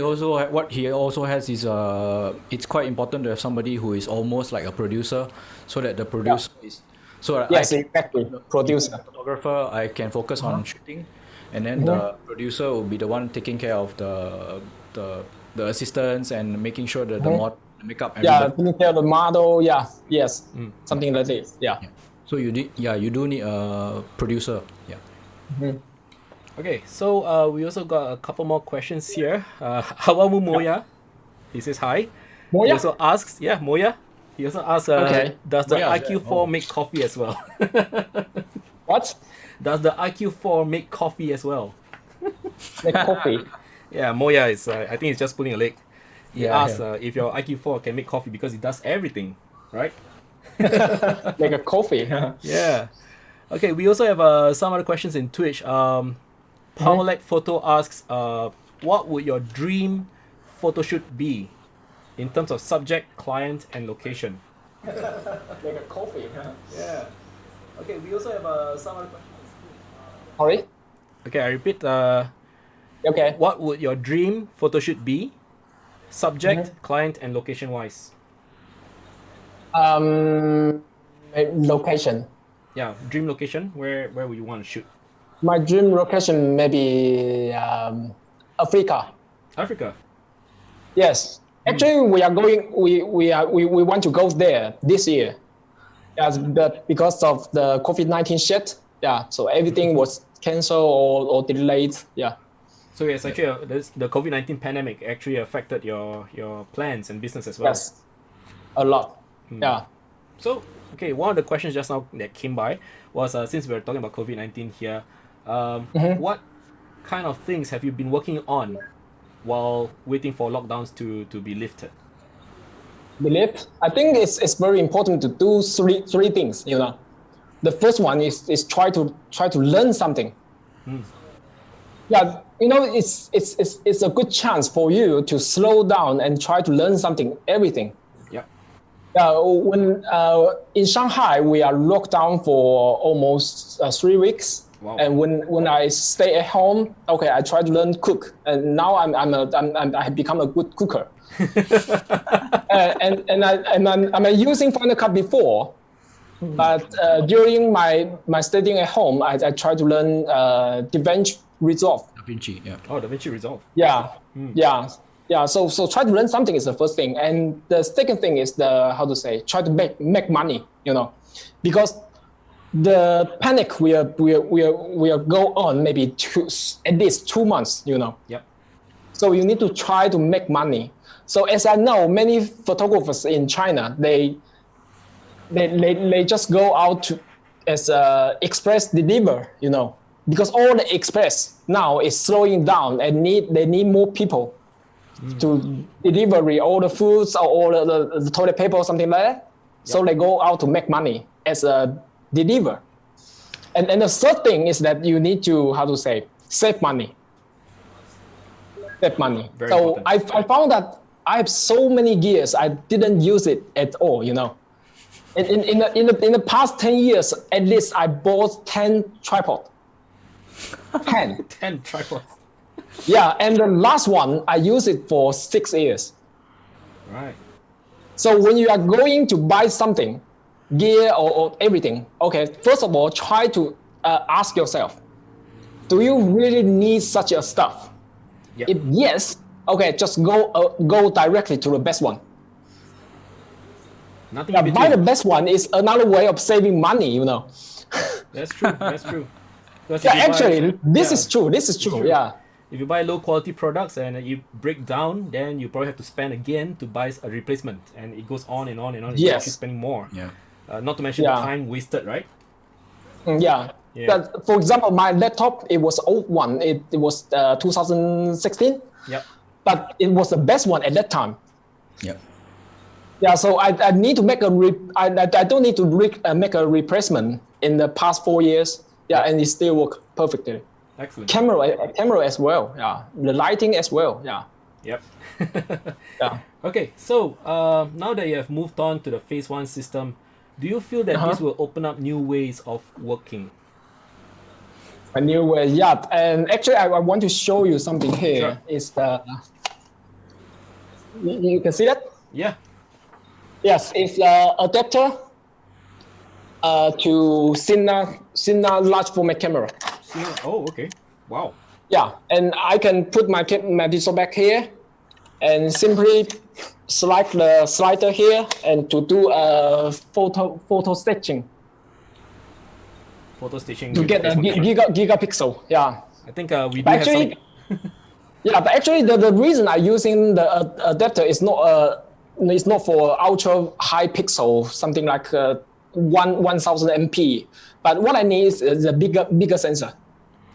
what he also has is it's quite important to have somebody who is almost like a producer, so that the producer is exactly. Producer, photographer, I can focus on shooting, and then the producer will be the one taking care of the assistants and making sure that the makeup. Taking care of the model. Something like this. Yeah. So you do need a producer. Yeah. Okay, so we also got a couple more questions here. Hawamu Moya, he says hi. Moya? He also asks, Moya. He also asks, does the IQ4 make coffee as well? What? Does the IQ4 make coffee as well? Make coffee? Yeah, Moya is, I think he's just pulling a leg. He asks if your IQ4 can make coffee because it does everything, right? Make a coffee. Yeah. Okay, we also have some other questions in Twitch. Powerlek Photo asks, what would your dream photo shoot be in terms of subject, client, and location? Make a coffee. Yeah. Okay, we also have some other questions. Sorry? Okay, I repeat. Okay. What would your dream photo shoot be? Subject, client, and location-wise. Location. Yeah, dream location. Where would you want to shoot? My dream location maybe Africa. Africa. Yes. Actually, we are going. We want to go there this year. Yes, but because of the COVID-19 shit. Yeah. So everything was canceled or delayed. Yeah. So yes, actually, the COVID-19 pandemic actually affected your plans and business as well. Yes. A lot. Yeah. So okay, one of the questions just now that came by was since we're talking about COVID-19 here. What kind of things have you been working on while waiting for lockdowns to be lifted? I think it's very important to do three things. You know, the first one is try to learn something. Yeah, you know, it's a good chance for you to slow down and try to learn everything. Yeah. When in Shanghai we are locked down for almost 3 weeks. Wow. And when I stay at home, okay, I try to learn cook, and now I have become a good cooker. and I'm using Final Cut before, But during my studying at home, I tried to learn DaVinci Resolve. Da Vinci, yeah. Oh, DaVinci Resolve. Yeah, yeah. So try to learn something is the first thing, and the second thing is try to make money. Because the panic will go on maybe at least 2 months. Yep. So you need to try to make money. So as I know, many photographers in China, they just go out as express deliver, because all the express now is slowing down and they need more people to deliver all the foods or all the toilet paper or something like that. So they go out to make money as a deliver. And the third thing is that you need to, save money. Save money. Very So important. I found that I have so many gears, I didn't use it at all, In the past 10 years, at least I bought 10 tripods. 10. 10 tripods. Yeah, and the last one, I used it for 6 years. Right. So when you are going to buy something, gear or everything, okay, first of all, try to ask yourself, do you really need such a stuff? Yep. If yes, okay, just go directly to the best one. Nothing Yeah, in buy the between. best one is another way of saving money, That's true. That's true. Because Yeah, if you buy- actually, this yeah, is true. This is true. true. Yeah. If you buy low quality products and you break down, then you probably have to spend again to buy a replacement, and it goes on and on and on. And You're Yes. actually spending more. Yeah. Not to mention the Yeah. time wasted, right? Yeah. Yeah. But for example, my laptop, it was old one. It was 2016, Yep. but it was the best one at that time. Yep. Yeah, so I need to make I don't need to make a replacement in the past 4 years. Yeah, and it still work perfectly. Excellent. Camera as well. Yeah, the lighting as well. Yeah, Yep. yeah. Okay, so now that you have moved on to the phase 1 system, do you feel that this will open up new ways of working? A new way. Yeah, and actually, I want to show you something here. Sure. Is the you can see that? Yeah. Yes, it's adapter to Cine large format camera. Oh, okay. Wow. Yeah, and I can put my digital back here, and simply select the slider here, and to do a photo stitching Photo stitching. to with get a Facebook camera. gigapixel. Yeah. I think we do But have actually, some. yeah, but actually the reason I'm using the adapter is not for ultra high pixel, something like 1000 MP. But what I need is a bigger sensor.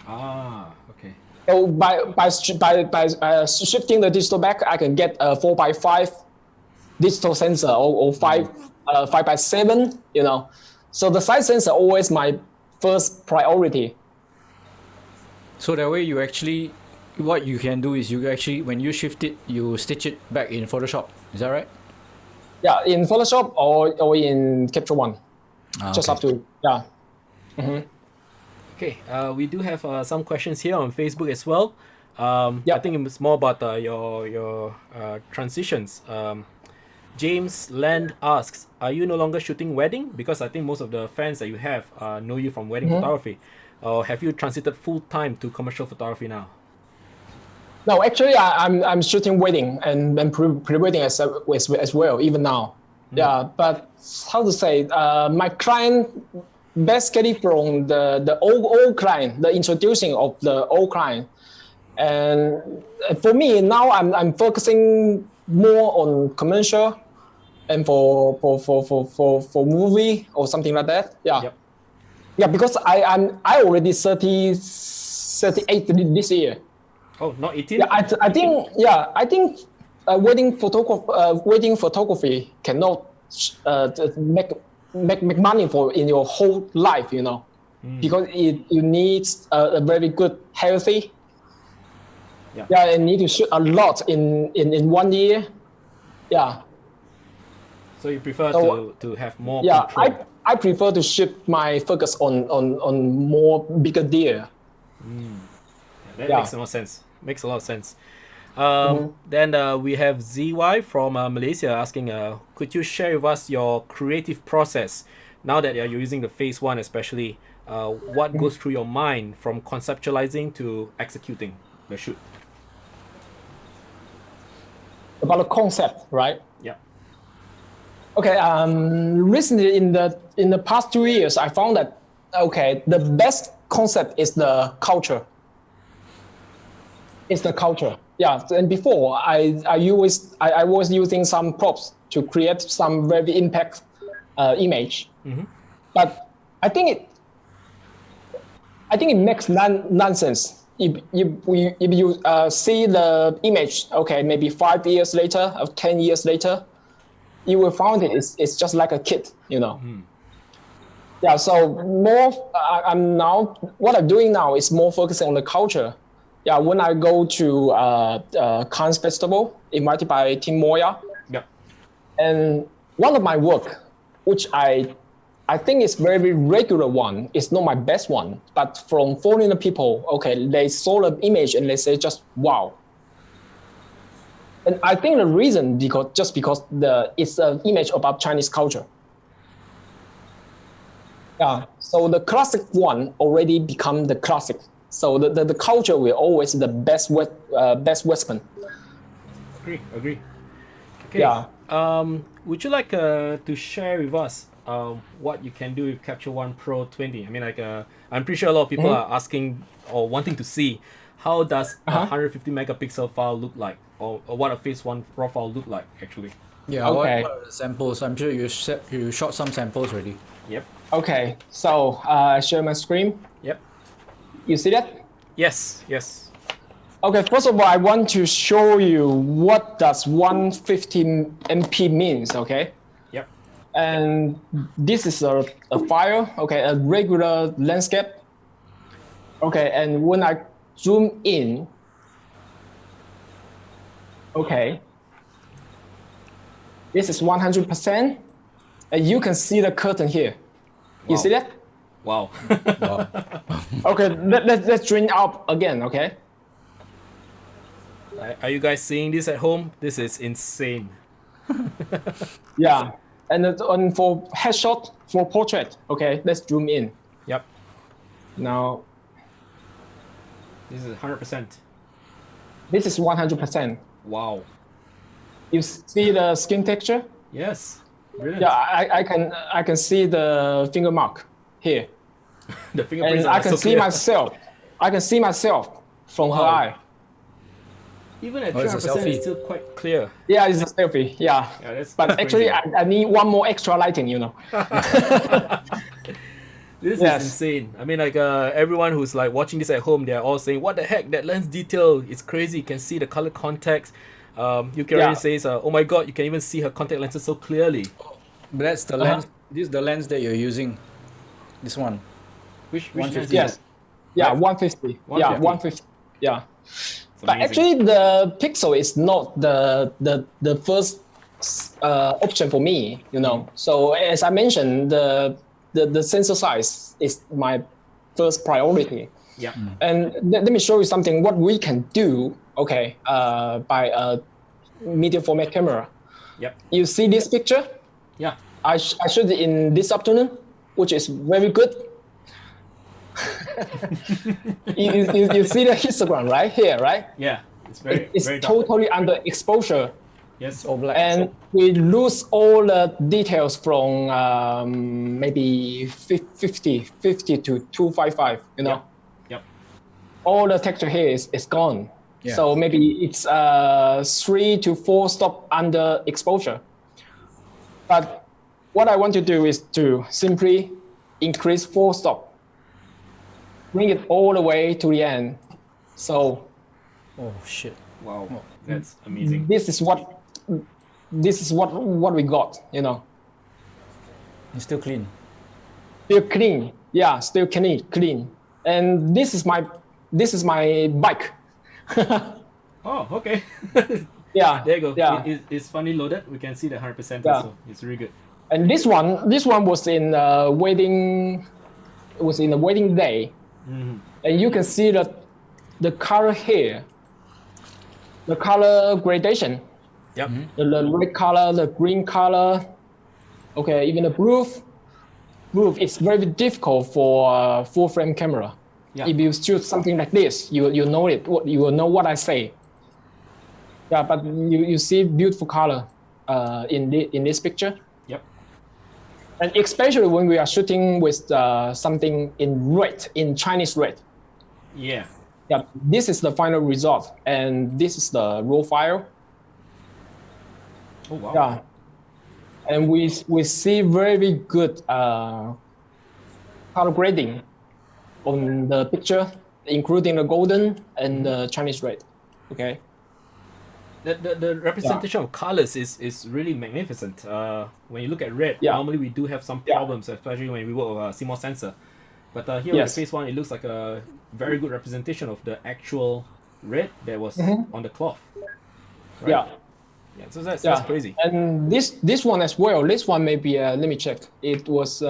Ah, okay. So by shifting the digital back, I can get a 4x5 digital sensor or 5x7. So the size sensor always my first priority. So that way you actually, what you can do is you actually, when you shift it, you stitch it back in Photoshop. Is that right? Yeah, in Photoshop or in Capture One. Just okay. up to, yeah. Okay, we do have some questions here on Facebook as well. I think it's more about your transitions. James Land asks, are you no longer shooting wedding? Because I think most of the fans that you have know you from wedding photography. Or have you transited full time to commercial photography now? No, actually, I'm shooting wedding and pre-wedding as well, even now. Yeah, but how to say, my client best get it from the old client, the introducing of the old client. And for me now, I'm focusing more on commercial and for movie or something like that. Yeah. Yep. Yeah, because I already 38 this year. Oh, not 18? Yeah, I think wedding photography cannot make money in your whole life, because you need a very good healthy. Yeah, and need to shoot a lot in 1 year. Yeah. So you prefer to have more Yeah, control? I prefer to shift my focus on more bigger deer. That Yeah. makes more sense. Makes a lot of sense. Then we have ZY from Malaysia asking, could you share with us your creative process now that you're using the phase one especially, what goes through your mind from conceptualizing to executing the shoot? About the concept, right? Yeah. Okay. Recently, in the past 2 years, I found that the best concept is the culture. It's the culture. Yeah. And before, I was using some props to create some very impact image, but I think it makes nonsense. If you see the image, maybe 5 years later or 10 years later, you will find it's just like a kid, Yeah. So more, what I'm doing now is more focusing on the culture. Yeah. When I go to Cannes Festival, invited by Team Moya, Yeah. and one of my work, which I think it's very regular one. It's not my best one, but from foreign people, they saw the image and they say just wow. And I think the reason because it's an image about Chinese culture. Yeah. So the classic one already become the classic. So the culture will always the best weapon. Agree. Okay. Yeah. Would you like to share with us what you can do with Capture One Pro 20? I mean, I'm pretty sure a lot of people are asking or wanting to see how does a 150 megapixel file look like, or what a phase one raw file look like actually. Yeah. What are the samples? I'm sure you shot some samples already. Yep. Okay. So share my screen. Yep. You see that? Yes. Okay, first of all, I want to show you what does 150 MP means, okay? Yep. And this is a file, a regular landscape. Okay, and when I zoom in, this is 100%, and you can see the curtain here. You see that? Wow. Okay, let's drain up again, okay? Are you guys seeing this at home? This is insane. Yeah, and for headshot, for portrait, let's zoom in. Yep. Now, this is 100%. this is 100%. Wow. You see the skin texture? Yes. Brilliant. Yeah, I can see the finger mark here, The fingerprints and are I can so see clear. myself. I can see myself from her eye. Even at it's a 300%, selfie. it's still quite clear. Yeah, it's a selfie. Yeah, That's but actually, crazy. I need one more extra lighting. This Yes. is insane. I mean, everyone who's watching this at home, they're all saying, "What the heck? That lens detail is crazy. You can see the color context." Yukirari says, "Oh my god, you can even see her contact lenses so clearly." But that's the lens. This is the lens that you're using. This one. Which 150. lens is Yes. Yeah, 150. Yeah, 150. Yeah. But amazing. actually, the pixel is not the first option for me. So as I mentioned, the sensor size is my first priority. Yeah. And let me show you something what we can do. By a medium format camera. Yep. You see this picture? Yeah. I shot it in this afternoon, which is very good. you see the histogram right here, right? Yeah. It's very It's very dark. totally under exposure, Yes. All black. and we lose all the details from maybe 50 to 255. Yep. All the texture here is gone. Yeah. So maybe it's 3 to 4 stop under exposure. But what I want to do is to simply increase 4 stop, bring it all the way to the end. So Oh shit. Wow. That's amazing. this is what we got. It's still clean. Still clean. Yeah, still clean. And this is my bike. Oh, okay. Yeah. There you go. Yeah. It's funny loaded. We can see the 100% Yeah. also. It's really good. And this one was in wedding. It was in a wedding day, and you can see the color here, the color gradation. Yep. The red color, the green color, even the blue. roof, it's very difficult for full frame camera. Yeah. If you shoot something like this, you know it. You will know what I say. Yeah, but you see beautiful color in this picture. Yep. And especially when we are shooting with something in red, in Chinese red. Yeah. Yeah, this is the final result, and this is the raw file. Oh wow. Yeah, and we see very good color grading on the picture, including the golden and the Chinese red. Okay. The representation of colors is really magnificent. When you look at red, normally we do have some problems, especially when we work with a CMOS sensor. But here with the phase one, it looks like a very good representation of the actual red that was on the cloth. Right? Yeah. Yeah, so that's crazy. And this one as well. This one maybe let me check. It was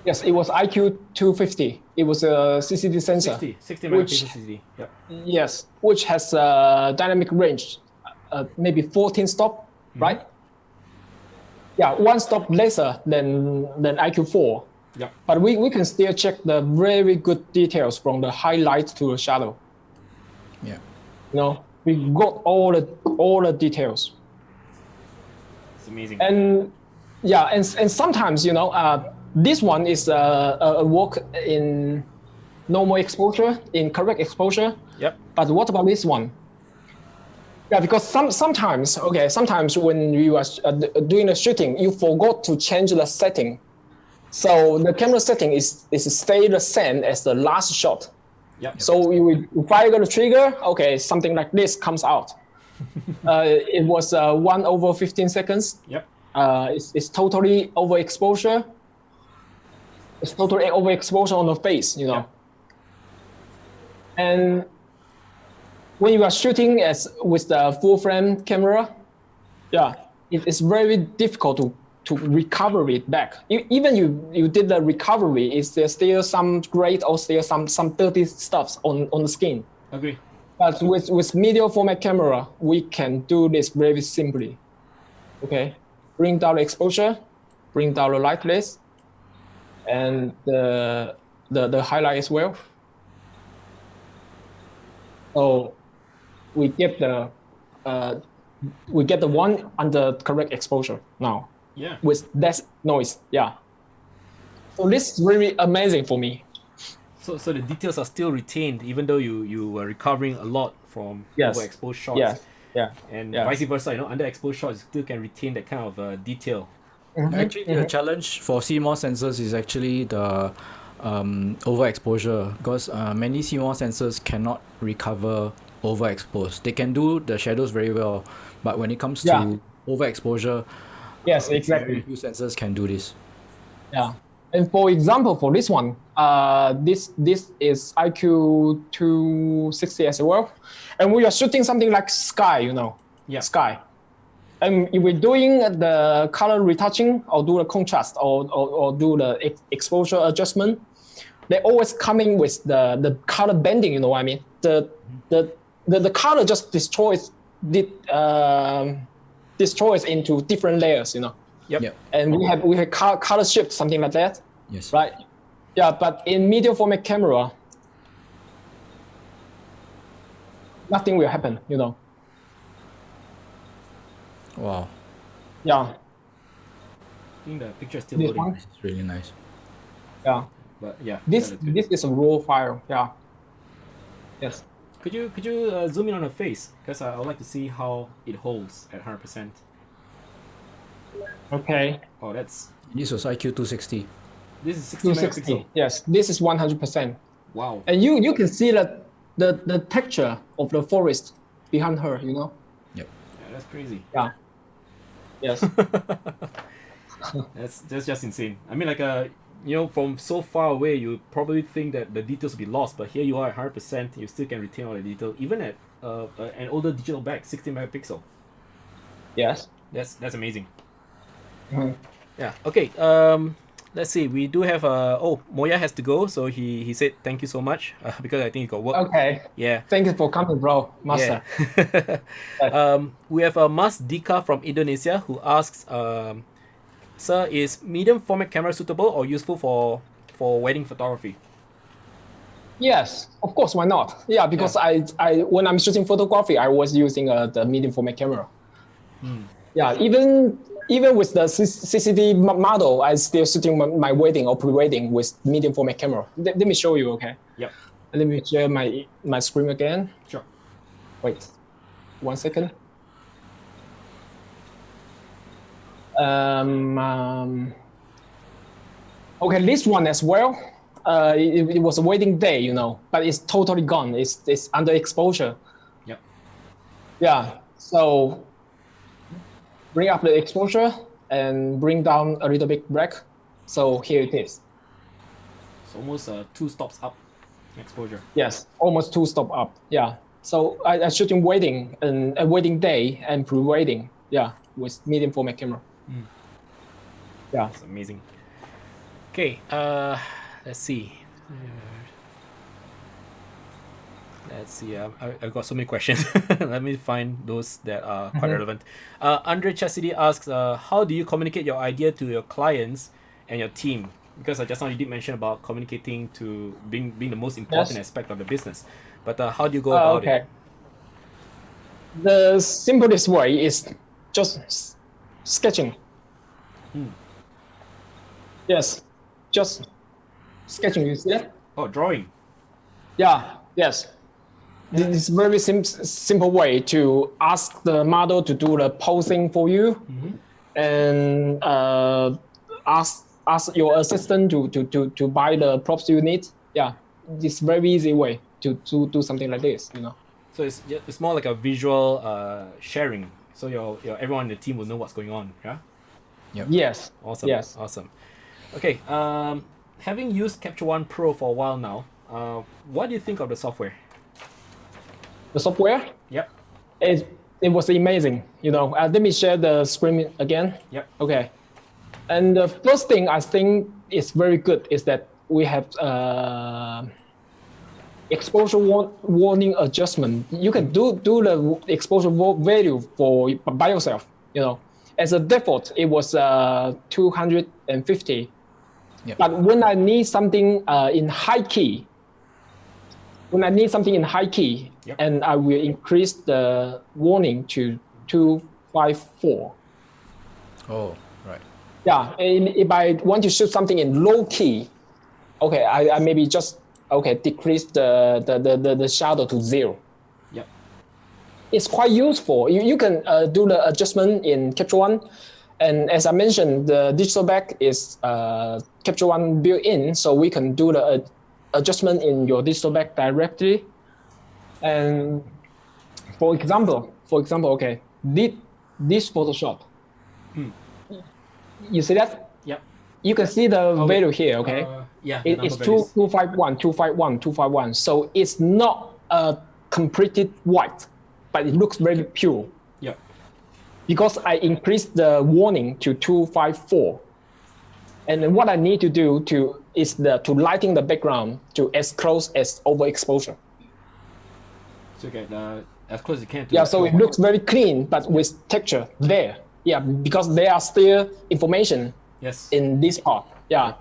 yes, it was IQ 250. It was a CCD sensor. 60 megapixel CCD. Yep. Yes, which has a dynamic range, maybe 14 stop, right? Yeah, one stop lesser than IQ 4. Yep. But we can still check the very good details from the highlight to the shadow. Yeah. You know, we got all the details. It's amazing. And yeah, and sometimes, you know, this one is a work in normal exposure, in correct exposure. Yep. But what about this one? Yeah, because sometimes when you are doing the shooting, you forgot to change the setting. So the camera setting is stay the same as the last shot. Yep. So you fire the trigger, okay, something like this comes out. It was 1/15 seconds. Yep. It's totally overexposure. It's totally overexposure on the face, you know. Yep. And when you are shooting with the full frame camera, yeah, it's very difficult to recover it back. Even you did the recovery, is there still some gray or still some dirty stuffs on the skin? Agree. But with medium format camera, we can do this very simply. Okay, bring down the exposure, bring down the light list, and the highlight as well. So we get the one under correct exposure now. Yeah. With less noise. Yeah. So this is really amazing for me. So the details are still retained even though you were recovering a lot from overexposed shots. Yeah. Yeah. And vice versa, you know, underexposed shots you still can retain that kind of detail. Actually, the challenge for CMOS sensors is actually the overexposure, because many CMOS sensors cannot recover overexposed. They can do the shadows very well, but when it comes to overexposure, yes, exactly. Very few sensors can do this. Yeah. And for example, for this one, this is IQ 260 as well, and we are shooting something like sky, you know, sky. And if we're doing the color retouching or do the contrast or do the exposure adjustment, they're always coming with the color bending. You know what I mean? The color just destroys into different layers. You know. Yep. And we have color shift, something like that. Yes. Right. Yeah, but in medium format camera, nothing will happen. You know. Wow. Yeah. I think the picture is still This loading. one? It's really nice. Yeah. But yeah. This that's good. is a raw file. Yeah. Yes. Could you zoom in on her face? Because I would like to see how it holds at 100%. Okay. Oh, that's... This was IQ 260. This is 60 260. megapixel. Yes, this is 100%. Wow. And you can see that the texture of the forest behind her, you know? Yep. Yeah, that's crazy. Yeah. Yes. That's just insane. I mean, like you know, from so far away, you probably think that the details will be lost, but here you are at 100%, you still can retain all the detail, even at an older digital back, 60 megapixel. Yes. That's amazing. Mm-hmm. Yeah. Okay. Let's see. We do have Moya has to go, so he said thank you so much because I think he got work. Okay. Yeah. Thank you for coming, bro, master. Yeah. We have a Mas Dika from Indonesia who asks, Sir, is medium format camera suitable or useful for wedding photography? Yes, of course. Why not? Yeah, because I when I'm shooting photography, I was using the medium format camera. Yeah, even with the CCD model, I still shooting my wedding or pre-wedding with medium format camera. Let me show you, okay? Yep. Let me share my screen again. Sure. Wait, 1 second. Okay, this one as well. It was a wedding day, you know, but it's totally gone. It's under exposure. Yep. Yeah. So bring up the exposure and bring down a little bit back. So here it is. It's almost 2 stops up exposure. Yes, almost 2 stop up. Yeah. So I shooting wedding and a wedding day and pre-wedding. Yeah, with medium format camera. Yeah. It's amazing. Okay, let's see. Let's see. I've got so many questions. Let me find those that are quite relevant. Andre Chastity asks, how do you communicate your idea to your clients and your team? Because just now you did mention about communicating to being the most important aspect of the business. But how do you go about it? The simplest way is just sketching. Yes, just sketching. You see that? Oh, drawing. Yeah. Yes. This is very simple way to ask the model to do the posing for you, and ask your assistant to buy the props you need. Yeah, it's very easy way to do something like this. You know. So it's more like a visual sharing. So your everyone in the team will know what's going on. Yeah. Yep. Yes. Awesome. Yes. Awesome. Okay. Having used Capture One Pro for a while now, what do you think of the software? The software? Yep. It was amazing. You know, let me share the screen again. Yep. Okay. And the first thing I think is very good is that we have exposure warning adjustment. You can do the exposure value by yourself. You know, as a default, it was 250. Yep. But when I need something in high key, Yep. and I will increase the warning to 254. Oh, right. Yeah, and if I want to shoot something in low key, okay, I maybe just decrease the shadow to 0. Yep. It's quite useful. You can do the adjustment in Capture One, and as I mentioned, the digital back is Capture One built-in, so we can do the adjustment in your digital back directly. And for example, okay, this Photoshop. You see that? Yep. You can see the value here, okay? Yeah. It's 251. So it's not completed white, but it looks very pure. Yep. Because I increased the warning to 254. And then what I need to do is to lighten the background to as close as overexposure. So you get as close as you can to. Yeah, so it looks very clean, but with texture there. Yeah, because there are still information in this part. Yeah.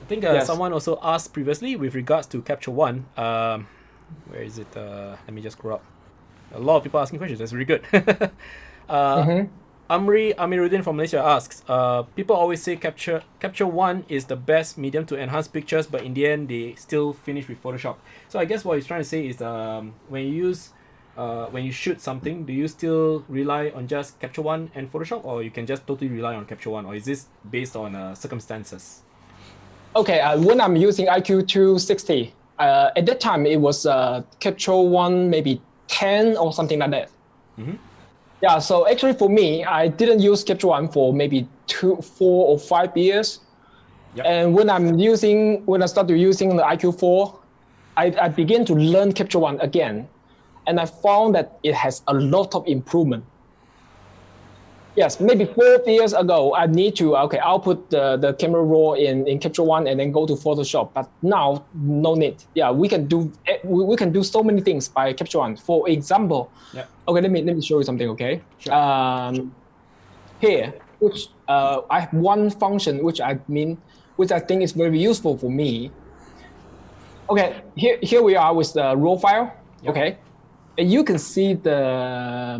I think someone also asked previously with regards to Capture One. Where is it? Let me just scroll up. A lot of people asking questions. That's really good. Amiruddin from Malaysia asks, people always say Capture One is the best medium to enhance pictures, but in the end they still finish with Photoshop. So I guess what he's trying to say is when you shoot something, do you still rely on just Capture One and Photoshop, or you can just totally rely on Capture One, or is this based on circumstances? Okay, when I'm using IQ 260, at that time it was Capture One maybe 10 or something like that. Yeah, so actually for me, I didn't use Capture One for maybe 4 or 5 years. Yep. And when I started using the IQ4, I began to learn Capture One again. And I found that it has a lot of improvement. Yes, maybe 4 years ago, I need to output the camera raw in Capture One and then go to Photoshop. But now, no need. Yeah, we can do so many things by Capture One. For example, Yep. okay, let me show you something. Okay, sure. Here which I have one function which I think is very useful for me. Okay, here we are with the raw file. Yep. Okay, and you can see the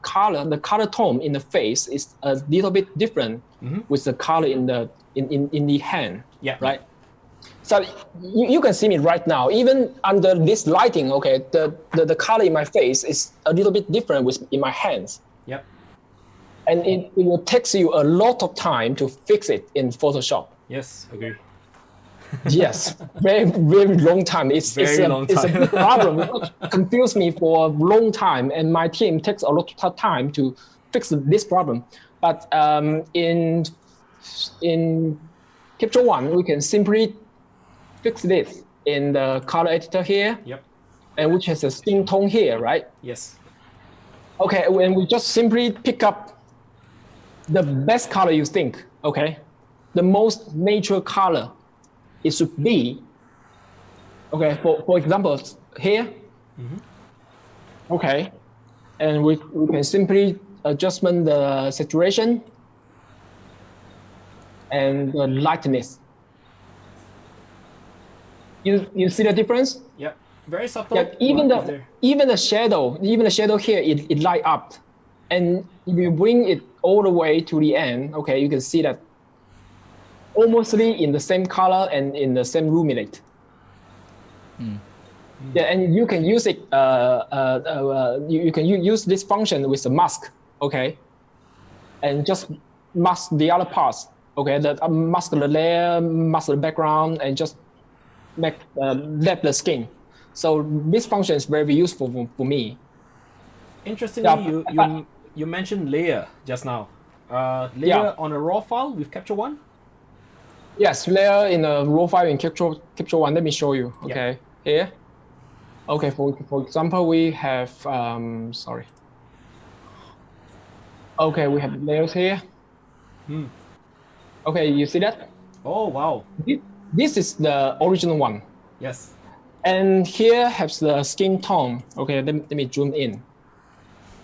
color tone in the face is a little bit different with the color in the hand. Yeah. Right. So you can see me right now. Even under this lighting, okay, the color in my face is a little bit different in my hands. Yep. And it will take you a lot of time to fix it in Photoshop. Yes, agree. Yes, very, very long time. It's a big problem, which confused me for a long time. And my team takes a lot of time to fix this problem. But in Capture One, we can simply fix this in the color editor here. Yep. And which has a skin tone here, right? Yes. Okay, when we just simply pick up the best color you think, okay? The most natural color it should be, okay, for example, here, okay, and we can simply adjustment the saturation and the lightness. You see the difference? Yep. Very subtle. Yeah, even the shadow here, it light up, and if you bring it all the way to the end, okay, you can see that almostly in the same color and in the same luminate. Yeah, and you can use it. You can use this function with the mask, okay, and just mask the other parts, okay. Mask the layer, mask the background, and just make left the skin. So this function is very useful for me. Interestingly, you mentioned layer just now. Layer on a raw file with Capture One. Yes, layer in a raw file in Capture One. Let me show you. Okay, here. Okay, for example, we have sorry. Okay, we have layers here. Okay, you see that? Oh wow. This is the original one. Yes. And here has the skin tone. Okay, let me zoom in.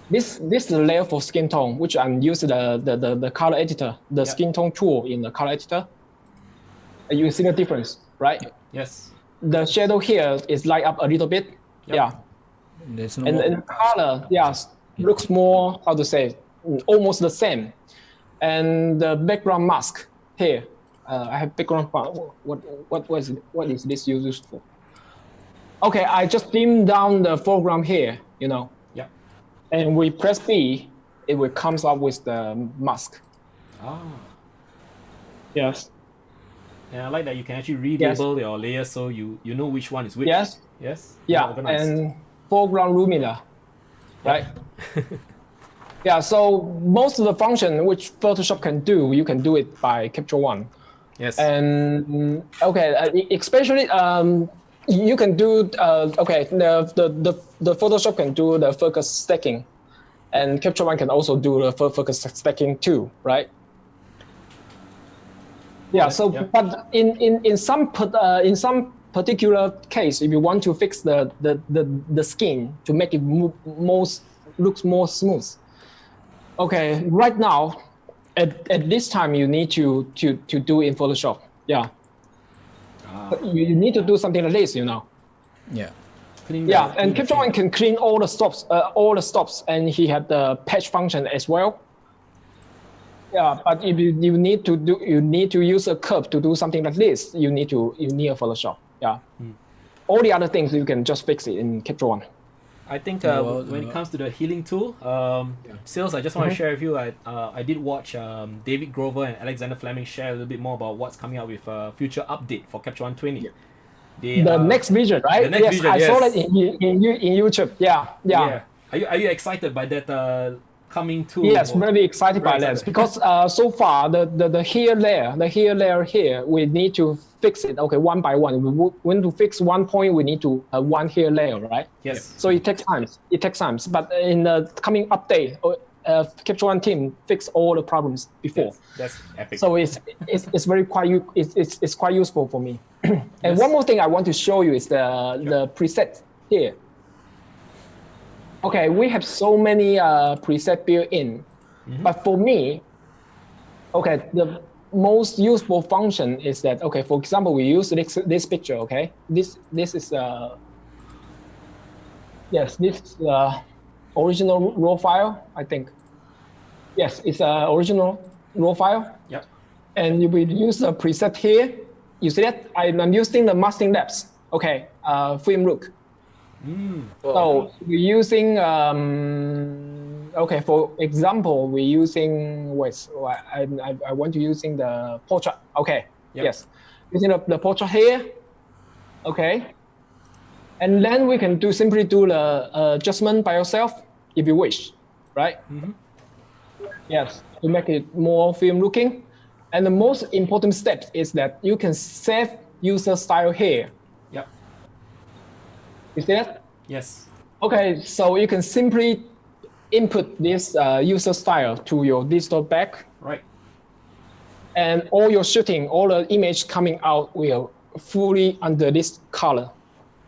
This is the layer for skin tone, which I'm using the color editor, the skin tone tool in the color editor. You see the difference, right? Yes. The shadow here is light up a little bit. Yep. Yeah. There's no And the color, looks more, how to say, almost the same. And the background mask here, I have background file. What is this used for? Okay, I just dim down the foreground here, you know. Yeah. And we press B, it will comes up with the mask. Ah. Yes. And I like that you can actually relabel your layers so you know which one is which. Yes. Yes. Yeah, Organized. and foreground lumina, right? Yeah, so most of the function which Photoshop can do, you can do it by Capture One. Yes. And okay, especially you can do okay. The Photoshop can do the focus stacking, and Capture One can also do the focus stacking too, right? Yeah. So, but in some particular case, if you want to fix the skin to make it looks more smooth, okay. Right now, at this time, you need to do in Photoshop. Yeah. You need to do something like this, you know. Yeah. And Capture One can clean all the stops, and he had the patch function as well. Yeah, but if you need to use a curve to do something like this, you need a Photoshop. Yeah. All the other things you can just fix it in Capture One. I think when it comes to the healing tool, Sales, I just want to share with you. I did watch David Grover and Alexander Fleming share a little bit more about what's coming out with a future update for Capture One 20. The next vision, right? The next vision, I saw that in YouTube. Yeah. Are you excited by that coming tool? Yes, very excited by that because so far the hair layer here, we need to fix it. Okay, one by one. We want to fix one point, we need to one hair layer, right? Yes. So it takes time. But in the coming update, Capture One team fix all the problems before. That's epic. So it's quite useful for me. And one more thing I want to show you is the preset here. Okay, we have so many preset built in. But for me, okay, the most useful function is that, okay, for example, we use this picture, okay? This is yes, this is original raw file, I think. Yes, it's an original raw file. Yep. And you will use the preset here. You see that? I'm using the masking labs. Okay, film look. So we're using, okay, for example, we're using, I want to using the portrait. Okay, Yep. yes. Using the portrait here. Okay. And then we can simply do the adjustment by yourself if you wish, right? Yes, to make it more film looking. And the most important step is that you can save user style here. Yep. You see that? Yes. Okay, so you can simply input this user style to your digital back, Right. and all your shooting, all the image coming out will fully under this color.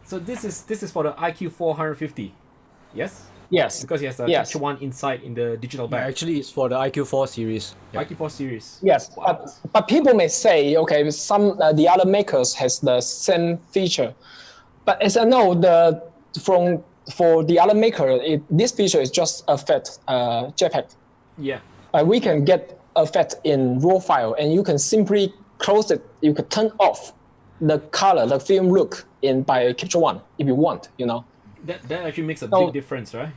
So this is for the IQ 450. Yes. Yes. Because it has a Yes. Capture One inside in the digital Yeah, back. actually, it's for the IQ4 series. IQ4 series. Yes, but people may say, okay, some the other makers has the same feature, but as I know, for the other maker, this feature is just a fat JPEG. Yeah. We can get a fat in raw file, and you can simply close it. You can turn off the color, the film look by Capture One if you want. You know. That actually makes a big difference, right?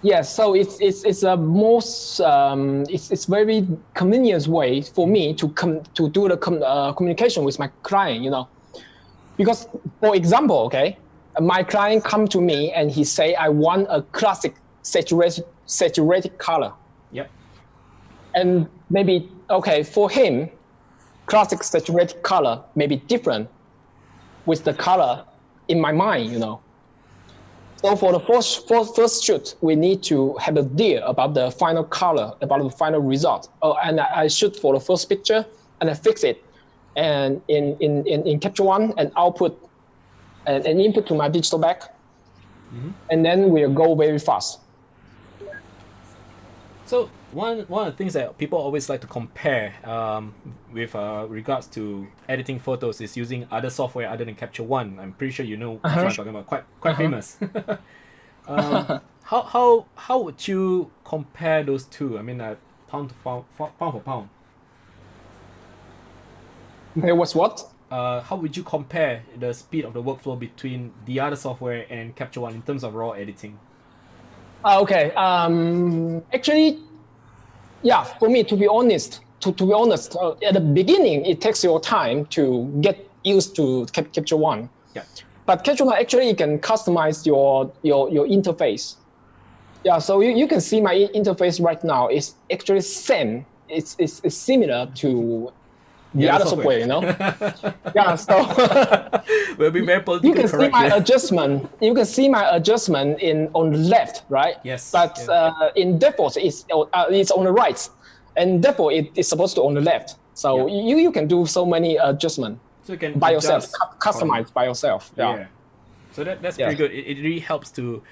Yes, so it's a most it's very convenient way for me to do the communication with my client, you know, because for example, okay, my client come to me and he say I want a classic saturated color, Yep. and maybe okay for him, classic saturated color may be different with the color in my mind, you know. So for the first shoot, we need to have a deal about the final color, about the final result. And I shoot for the first picture and I fix it, and in Capture One and output and input to my digital back, and then we'll go very fast. So one of the things that people always like to compare with regards to editing photos is using other software other than Capture One. I'm pretty sure you know what I'm talking about. Quite famous. How would you compare those two? I mean, pound for pound. Okay, what? How would you compare the speed of the workflow between the other software and Capture One in terms of raw editing? Okay. Actually, yeah. For me, to be honest, at the beginning, it takes your time to get used to Capture One. Yeah. But Capture One actually you can customize your interface. Yeah. So you can see my interface right now is actually same. It's similar to the other software, you know. Yeah. So we'll be very politically you can correct. see my adjustment. You can see my adjustment on the left, right? Yes. But in default, it's on the right, and default it's supposed to on the left. So you can do so many adjustments So you can by yourself, adjust customize by yourself. Yeah. So that's pretty good. It really helps to,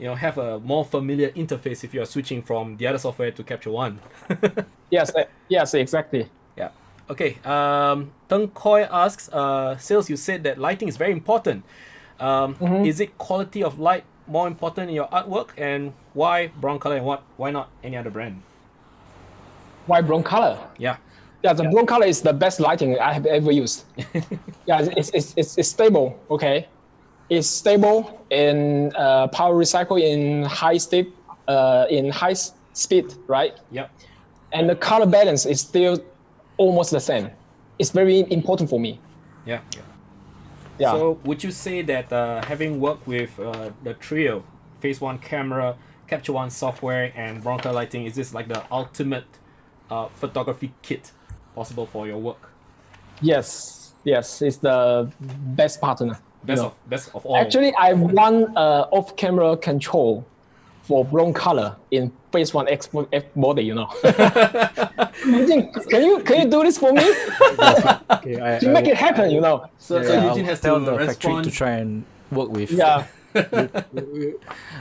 have a more familiar interface if you are switching from the other software to Capture One. Yes, exactly. Yeah. Okay. Teng Koi asks, Sales, you said that lighting is very important. Is it quality of light more important in your artwork, and why brown color and why not any other brand? Why brown color? Yeah. Yeah, the brown color is the best lighting I have ever used. Yeah, it's stable. Okay, it's stable in power recycle in high speed, right? Yep. And the color balance is still almost the same. It's very important for me. Yeah. Yeah. So would you say that having worked with the trio, Phase One camera, Capture One software, and brown color lighting, is this like the ultimate photography kit possible for your work? Yes, it's the best partner. Best of all. Actually, I want off-camera control for brown color in Phase One F body. You know. Can you do this for me? Okay, To make it happen, you know. So Eugene I'll has tell to the factory respond. to try and work with. Yeah.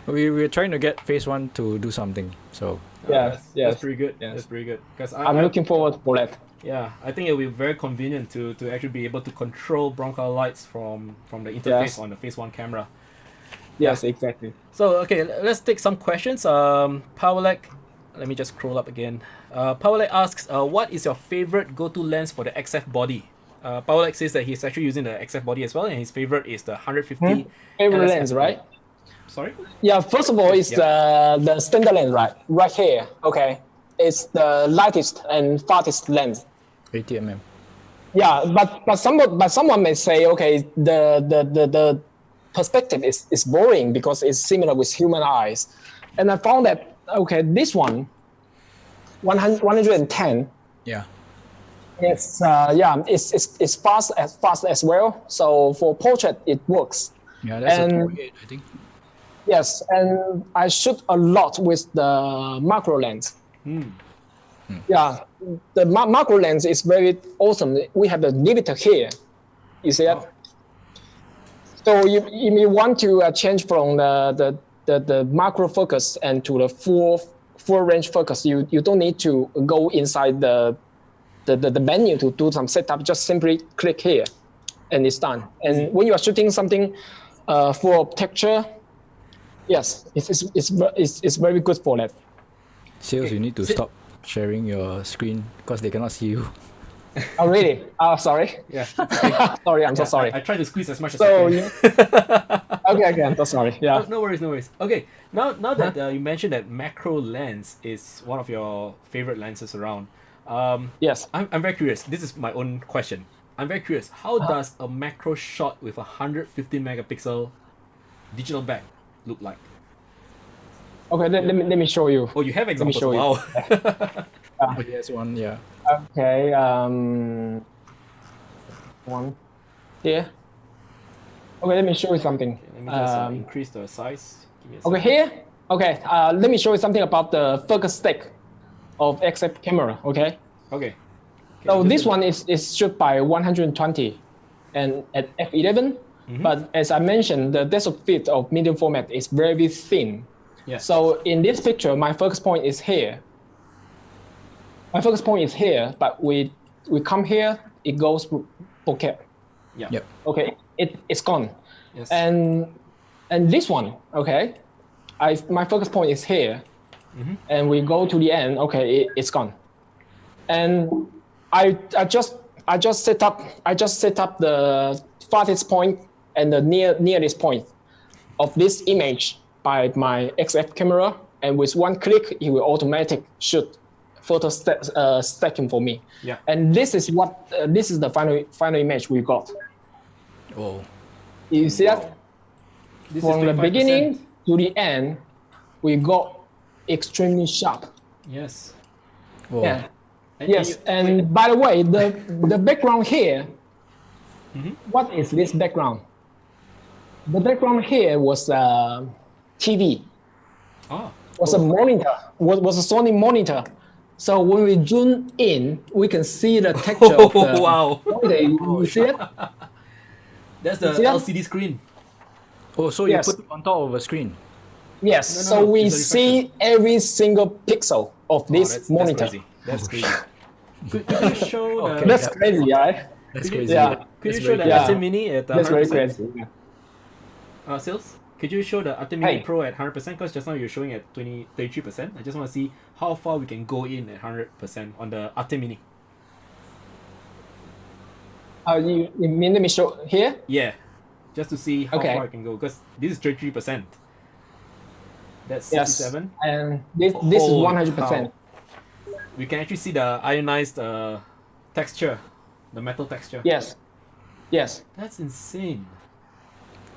We're trying to get phase 1 to do something. So That's pretty good. Yes. That's pretty good. Because I'm looking forward for that. Yeah, I think it'll be very convenient to actually be able to control bronchial lights from the interface Yes. on the phase 1 camera. Yes, exactly. So okay, let's take some questions. Pawelek, let me just scroll up again. Pawelek asks, what is your favorite go-to lens for the XF body? Pawelek says that he's actually using the XF body as well, and his favorite is the 150 Favorite LSF lens, body. right? Sorry. Yeah, first of all, it's the standard lens, right here. Okay, it's the lightest and farthest lens. 80 mm. Yeah, but someone may say, okay, the perspective is boring because it's similar with human eyes, and I found that okay, this one, 110. Yeah. It's fast as well. So for portrait, it works. Yeah, that's a And- 2.8, I think. Yes, and I shoot a lot with the macro lens. Yeah, the macro lens is very awesome. We have the limiter here. You see that? So you may want to change from the macro focus and to the full range focus. You don't need to go inside the menu to do some setup. Just simply click here, and it's done. And when you are shooting something full of texture, yes, it's very good for that. Sales, you need to stop sharing your screen because they cannot see you. Oh really? Oh sorry. Yeah. Sorry, I'm so sorry. I try to squeeze as much as So I can. okay, I'm so sorry. Yeah. No worries. Okay, now that you mentioned that macro lens is one of your favorite lenses around, Yes. I'm very curious. This is my own question. I'm very curious. How does a macro shot with a 150 megapixel digital back look like? Okay, let me show you. Oh, you have me examples. show you. Wow. Oh, yes, one, yeah. Okay. One here. Okay, let me show you something. Let me just increase the size. Give me a Okay, second. here. Okay, let me show you something about the focus stick of XF camera. Okay. Okay. So this one is shot by 120 and at f11. But as I mentioned, the depth of field of medium format is very thin. Yeah. So in this picture, my focus point is here. But we come here, it goes bokeh. Yeah. Yep. Okay, it's gone. Yes. And this one, okay, my focus point is here, and we go to the end. Okay, it's gone. And I just set up the farthest point and the nearest point of this image by my XF camera, and with one click, it will automatically shoot photo stacking for me. Yeah. And this is the final image we got. Oh, You see that? This From is the 25%. beginning to the end, we got extremely sharp. Yes. whoa. Yeah. And Yes. And by the way, the background here, what is this background? The background here was TV, Oh. was a monitor, was a Sony monitor. So when we zoom in, we can see the texture of the Wow. monitor. You see it? That's the See that? LCD screen. Oh, so Yes. you put it on top of a screen. Yes. No, So we it's a see every single pixel of this That's monitor. crazy. That's crazy. Could you show Okay. That's crazy, right? That's Could you- crazy. Yeah. could you That's show very the crazy. Atem Mini at That's very 100%? crazy. Sales? Could you show the Atem Mini Hey. Pro at 100%? Because just now you're showing at 33%. I just want to see how far we can go in at 100% on the Atem Mini. You mean let me show here? Yeah, just to see how Okay. far I can go. Because this is 33%. That's Yes. 67. And this is Holy 100%. cow. We can actually see the ionized texture, the metal texture. Yes. Yes. That's insane.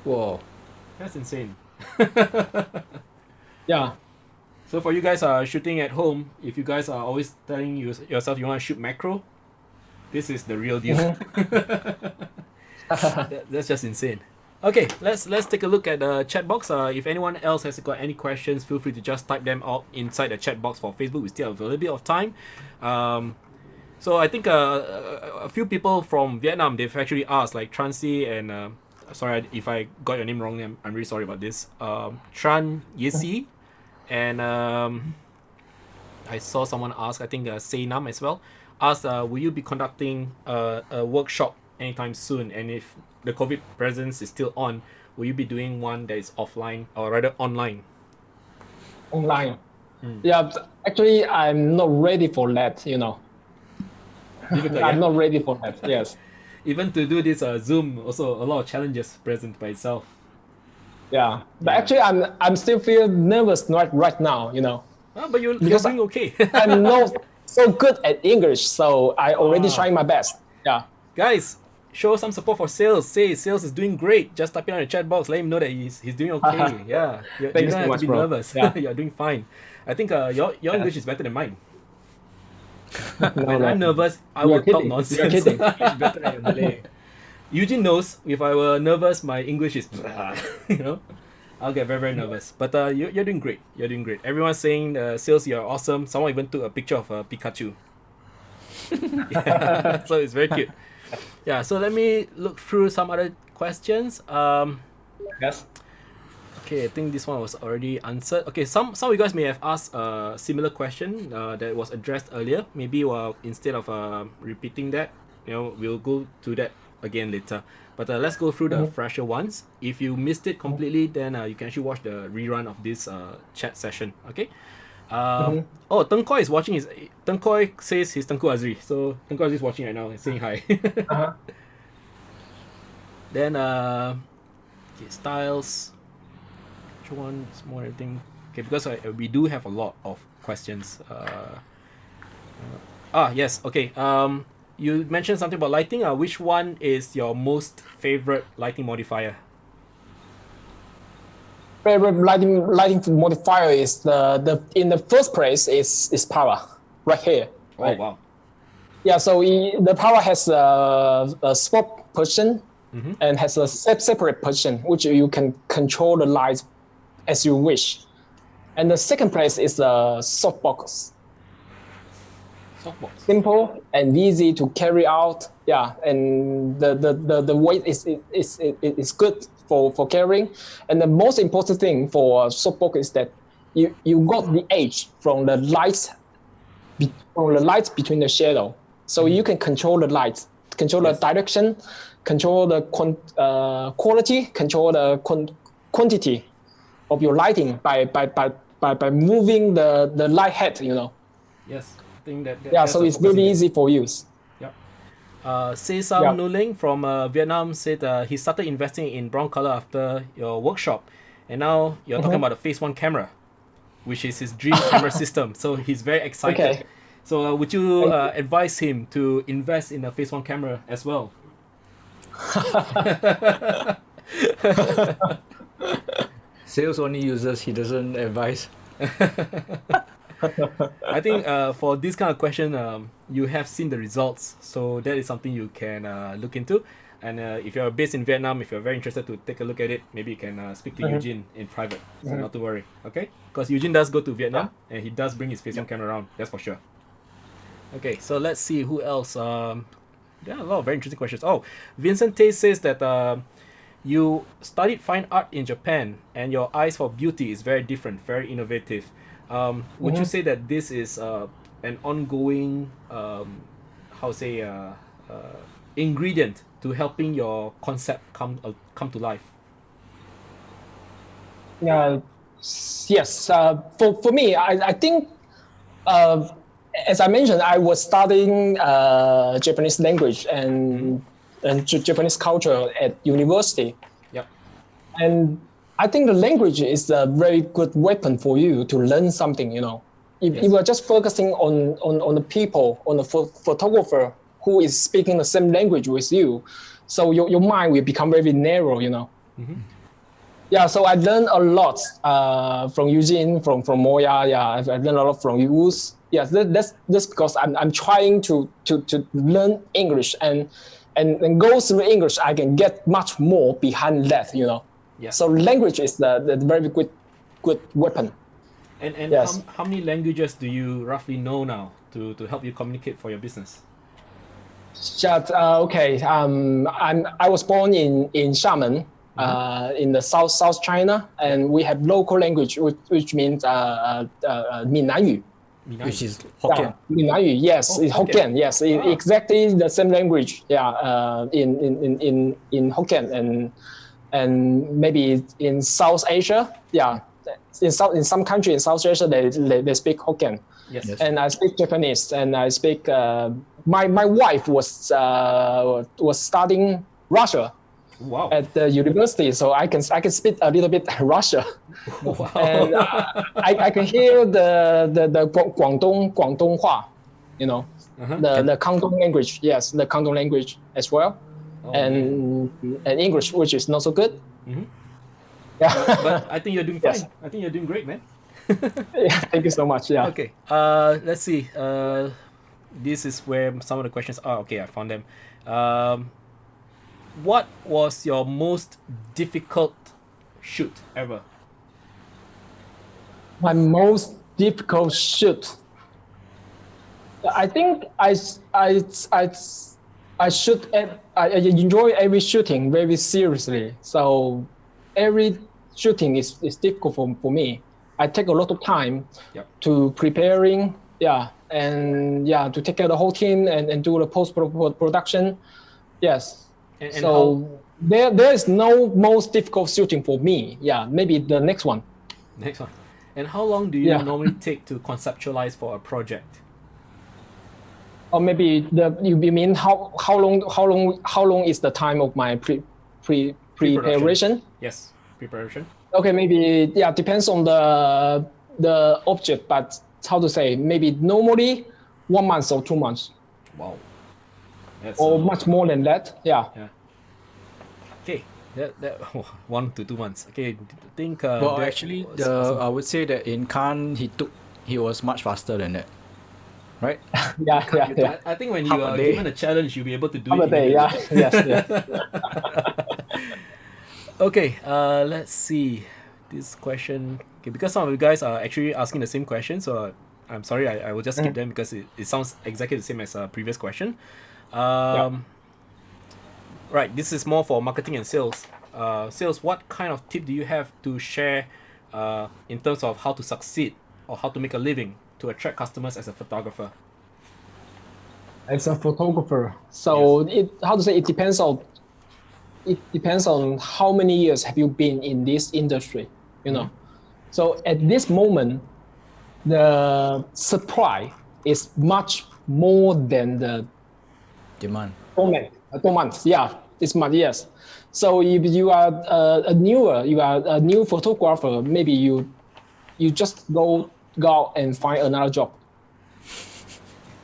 Whoa. That's insane. Yeah. So for you guys shooting at home, if you guys are always telling yourself you want to shoot macro, this is the real deal. That's just insane. Okay, let's take a look at the chat box. If anyone else has got any questions, feel free to just type them out inside the chat box for Facebook. We still have a little bit of time. So I think a few people from Vietnam, they've actually asked, like Transi and sorry if I got your name wrong. I'm really sorry about this. Tran Yesi, and I saw someone ask. I think Say Nam as well asked, will you be conducting a workshop anytime soon? And if the COVID presence is still on, will you be doing one that is offline or rather online? Online. Yeah, actually, I'm not ready for that. Difficult, I'm yeah? not ready for that. Yes. Even to do this Zoom, also a lot of challenges present by itself. Yeah. But Yeah. actually, I'm still feel nervous right now. But you're Because doing okay. I'm not so good at English, so I already Wow. trying my best. Yeah. Guys, show some support for Sales. Say Sales is doing great. Just type it on the chat box. Let him know that he's doing okay. Yeah. You Thank you don't so have much, to be bro. nervous. Yeah. You're doing fine. I think your English is better than mine. When No. I'm nervous, I You're will talk kidding. nonsense. You're kidding. It's better than your Malay. Eugene knows if I were nervous, my English is, I'll get very, very nervous. But you're doing great. You're doing great. Everyone's saying, Sales, you're awesome. Someone even took a picture of Pikachu. Yeah. So it's very cute. Yeah, so let me look through some other questions. Yes. Okay, I think this one was already answered. Okay, some of you guys may have asked a similar question that was addressed earlier. Maybe instead of repeating that, we'll go to that again later. But let's go through the fresher ones. If you missed it completely, then you can actually watch the rerun of this chat session. Okay. Oh, Teng Koi is watching. Teng Koi says he's Tengku Azri. So Tengku Azri is watching right now and saying hi. Then okay, styles. Which one is more everything? Okay, because we do have a lot of questions. Yes. Okay. You mentioned something about lighting. Which one is your most favorite lighting modifier? Favorite lighting modifier is the in the first place is power right here. Oh Right? wow. Yeah, so the power has a swap position and has a separate position which you can control the light as you wish. And the second place is the softbox. Softbox. Simple and easy to carry out. Yeah, and the weight is good for carrying. And the most important thing for softbox is that you got the edge from the light between the shadow. So you can control the light, control the direction, control the quality, control the quantity of your lighting by moving the light head. Yes. I think that Yeah, that's so a it's focusing really thing. easy for use. Yep. Say Sam Yeah. Nuling from Vietnam said he started investing in brown color after your workshop, and now you're talking about a Phase 1 camera, which is his dream camera system. So he's very excited. Okay. So would you advise him to invest in a Phase 1 camera as well? Sales only uses, he doesn't advise. I think for this kind of question, you have seen the results, so that is something you can look into. And if you're based in Vietnam, if you're very interested to take a look at it, maybe you can speak to Eugene in private. So not to worry, okay? Because Eugene does go to Vietnam and he does bring his Phase 1 camera around. That's for sure. Okay, so let's see who else. There are a lot of very interesting questions. Oh, Vincent Tay says that you studied fine art in Japan and your eyes for beauty is very different, very innovative. Would you say that this is an ongoing, ingredient to helping your concept come to life? Yeah. Yes. For me, I think as I mentioned, I was studying Japanese language and Japanese culture at university. Yep. And I think the language is a very good weapon for you to learn something. If you are just focusing on the people, on the photographer who is speaking the same language with you, so your mind will become very narrow. Yeah, so I learned a lot from Eugene, from Moya. Yeah, I've learned a lot from Yus. Yeah, that's because I'm trying to learn English and go through English. I can get much more behind that. Yeah. So language is the very good weapon. And Yes. how many languages do you roughly know now to help you communicate for your business? Okay. I was born in Xiamen, in the South China, and we have local language, which means Minnan Which is Yeah, Hokkien. Minnan yes, Oh, it's Hokkien. Hokkien. Yes, Ah. exactly the same language. Yeah, in Hokkien and maybe in South Asia. Yeah, in some country in South Asia they speak Hokkien. Yes. Yes. And I speak Japanese, and I speak. My wife was studying Russia Wow. at the university, so I can speak a little bit Russia, Wow. and I can hear the Guangdong Hua, you know, the Kangdong language. Yes, the Kangdong language as well, Oh, man. and English, which is not so good. Mhm. Yeah, But I think you're doing Yes. fine. I think you're doing great, man. Yeah, thank you so much. Yeah. Okay. Let's see. This is where some of the questions are. Okay, I found them. What was your most difficult shoot ever? My most difficult shoot. I think I shoot. I enjoy every shooting very seriously. So every shooting is difficult for me. I take a lot of time Yep. to preparing. Yeah, and yeah, to take care of the whole team and do the post production. Yes. And So there is no most difficult shooting for me. Yeah, maybe the next one. Next one. And how long do you Yeah. normally take to conceptualize for a project? Or maybe you mean how long is the time of my preparation? Yes, preparation. Okay, maybe yeah, depends on the object, but how to say, maybe normally 1 month or 2 months Wow. That's or much more than that. Yeah. yeah. Okay. That 1 to 2 months. Okay. I think. Well, that actually, was awesome. I would say that in Cannes he was much faster than that, right? Yeah. I think when Half you a are day. given a challenge, you'll be able to do Half it. a day. Yeah. immediately. Yes. Okay, let's see this question. Okay, because some of you guys are actually asking the same question, so I'm sorry, I will just skip them because it sounds exactly the same as a previous question. Right, this is more for marketing and sales. Sales, what kind of tip do you have to share in terms of how to succeed or how to make a living to attract customers as a photographer? As a photographer, so it depends on how many years have you been in this industry, you know. So at this moment, the supply is much more than the Demand. demand. Yeah, it's much, yes. So if you are you are a new photographer, maybe you just go out and find another job.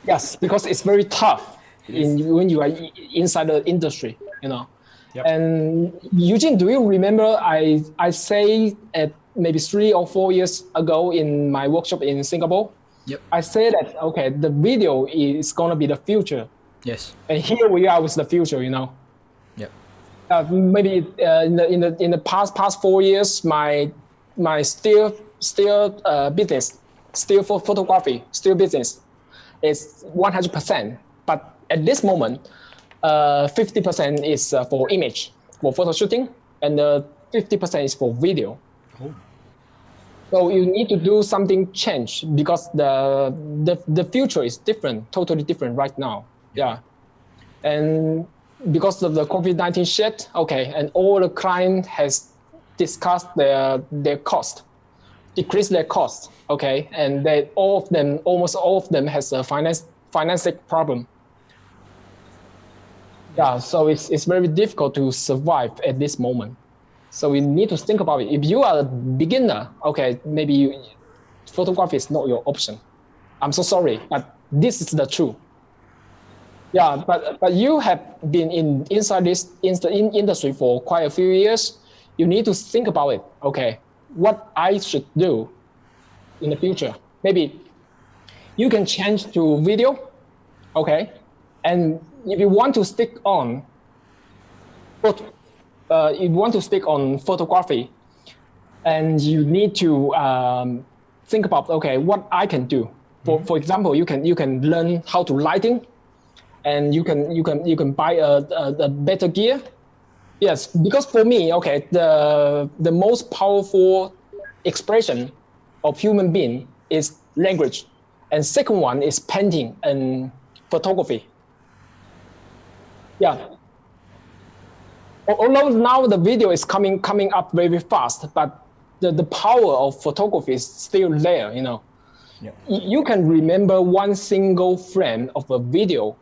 Yes, because it's very tough when you are inside the industry, you know. Yep. And Eugene, do you remember I say at maybe 3 or 4 years ago in my workshop in Singapore? Yep. I said that okay, the video is gonna be the future, Yes. and here we are with the future, you know. Yep. Maybe in the past 4 years, my still business, still for photography, still business is 100%. But at this moment, 50% is for image, for photo shooting, and 50% is for video. Oh. So you need to do something change because the future is different, totally different right now. Yeah. And because of the COVID-19 shit, okay, and all the client has discussed their cost, decrease their cost, okay, and almost all of them has a financing problem. Yeah, so it's very difficult to survive at this moment. So we need to think about it. If you are a beginner, okay, maybe photography is not your option. I'm so sorry, but this is the truth. Yeah, but you have been inside this industry for quite a few years. You need to think about it. Okay, what I should do in the future. Maybe you can change to video. Okay, and if you want to stick on, photography, and you need to think about okay, what I can do. For example, you can learn how to lighting. and you can buy a better gear. Yes, because for me, okay, the most powerful expression of human being is language, and second one is painting and photography. Yeah. Although now the video is coming up very fast, but the power of photography is still there, you know. Yeah. You can remember one single frame of a video,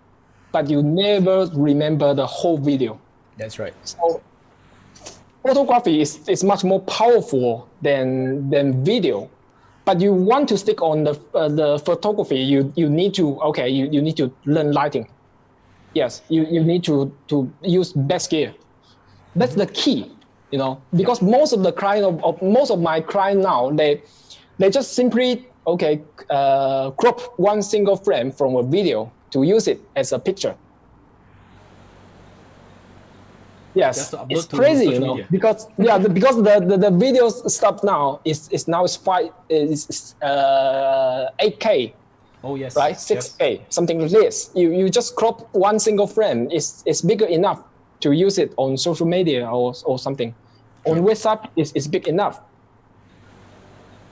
but you never remember the whole video. That's right. So photography is much more powerful than video. But you want to stick on the photography, you need to you need to learn lighting. Yes, you need to use best gear. That's the key, you know, because most of the client of most of my client now, they just simply crop one single frame from a video to use it as a picture. Yes, it's crazy, you know, because because the video stuff now is 8K. Oh yes. Right, 6K, something like this. You just crop one single frame. It's bigger enough to use it on social media or something. On WhatsApp, it's big enough.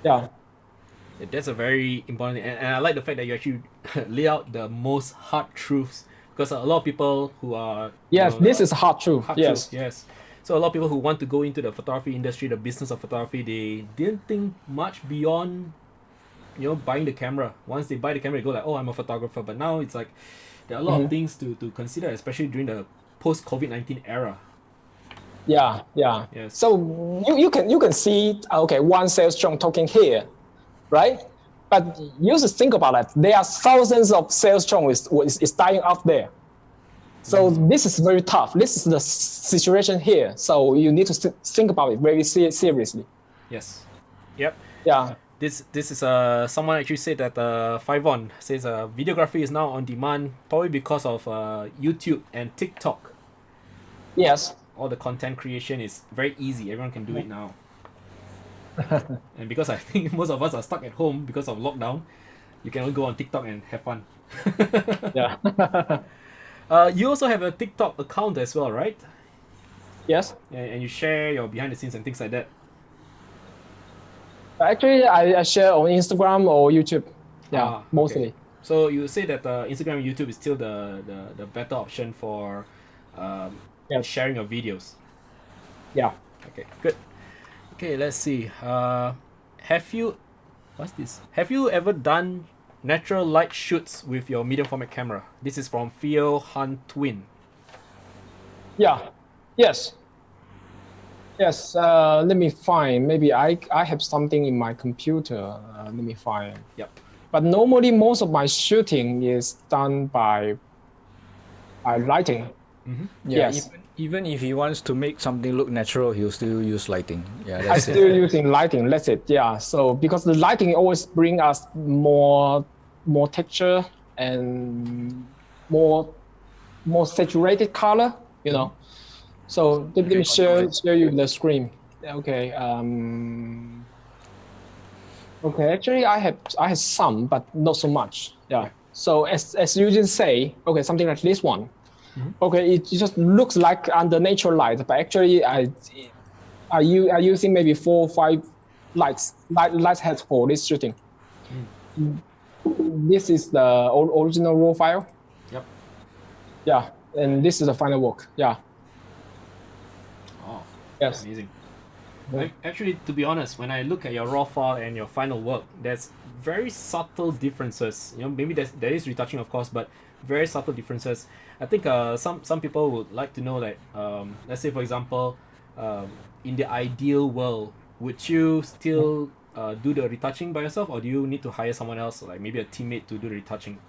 Yeah. That's a very important, and I like the fact that you actually lay out the most hard truths, because a lot of people who are this is hard truth. Yes. So a lot of people who want to go into the photography industry, the business of photography, they didn't think much beyond, you know, buying the camera. Once they buy the camera, they go like, oh, I'm a photographer. But now it's like there are a lot of things to consider, especially during the post-COVID-19 era. Yeah. Yes. So you can see one sales strong talking here, right? But you just think about it. There are thousands of sales strong is dying out there. So this is very tough. This is the situation here. So you need to think about it very seriously. Yes. Yep. Yeah. This is someone actually said that 5on says videography is now on demand, probably because of YouTube and TikTok. Yes. All the content creation is very easy. Everyone can do it now. And because I think most of us are stuck at home because of lockdown, you can only go on TikTok and have fun. Yeah. You also have a TikTok account as well, right? Yes. And you share your behind the scenes and things like that. Actually, I share on Instagram or YouTube. Yeah, mostly. Okay. So you say that Instagram and YouTube is still the better option for sharing your videos. Yeah. Okay, good. Okay, let's see. Have you ever done natural light shoots with your medium format camera? This is from Theo Han Twin. Yeah. Yes. Let me find. Maybe I have something in my computer. Let me find. Yep. But normally, most of my shooting is done by lighting. Mm-hmm. Yeah, Yes. even if he wants to make something look natural, he'll still use lighting. Yeah, I that's still using lighting. That's it. Yeah. So because the lighting always bring us more texture and more saturated color. You know. So let me show you the screen. Okay. Okay. Actually, I have some, but not so much. Yeah. So as you just say, okay, something like this one. Okay, it just looks like under natural light, but actually, I using maybe 4 or 5 light heads for this shooting. This is the original raw file. Yep. Yeah, and this is the final work. Yeah. Oh. Yes. Amazing. Yeah. Actually, to be honest, when I look at your raw file and your final work, there's very subtle differences. You know, maybe there is retouching, of course, but very subtle differences. I think some people would like to know that, let's say for example, in the ideal world, would you still do the retouching by yourself, or do you need to hire someone else, like maybe a teammate, to do the retouching?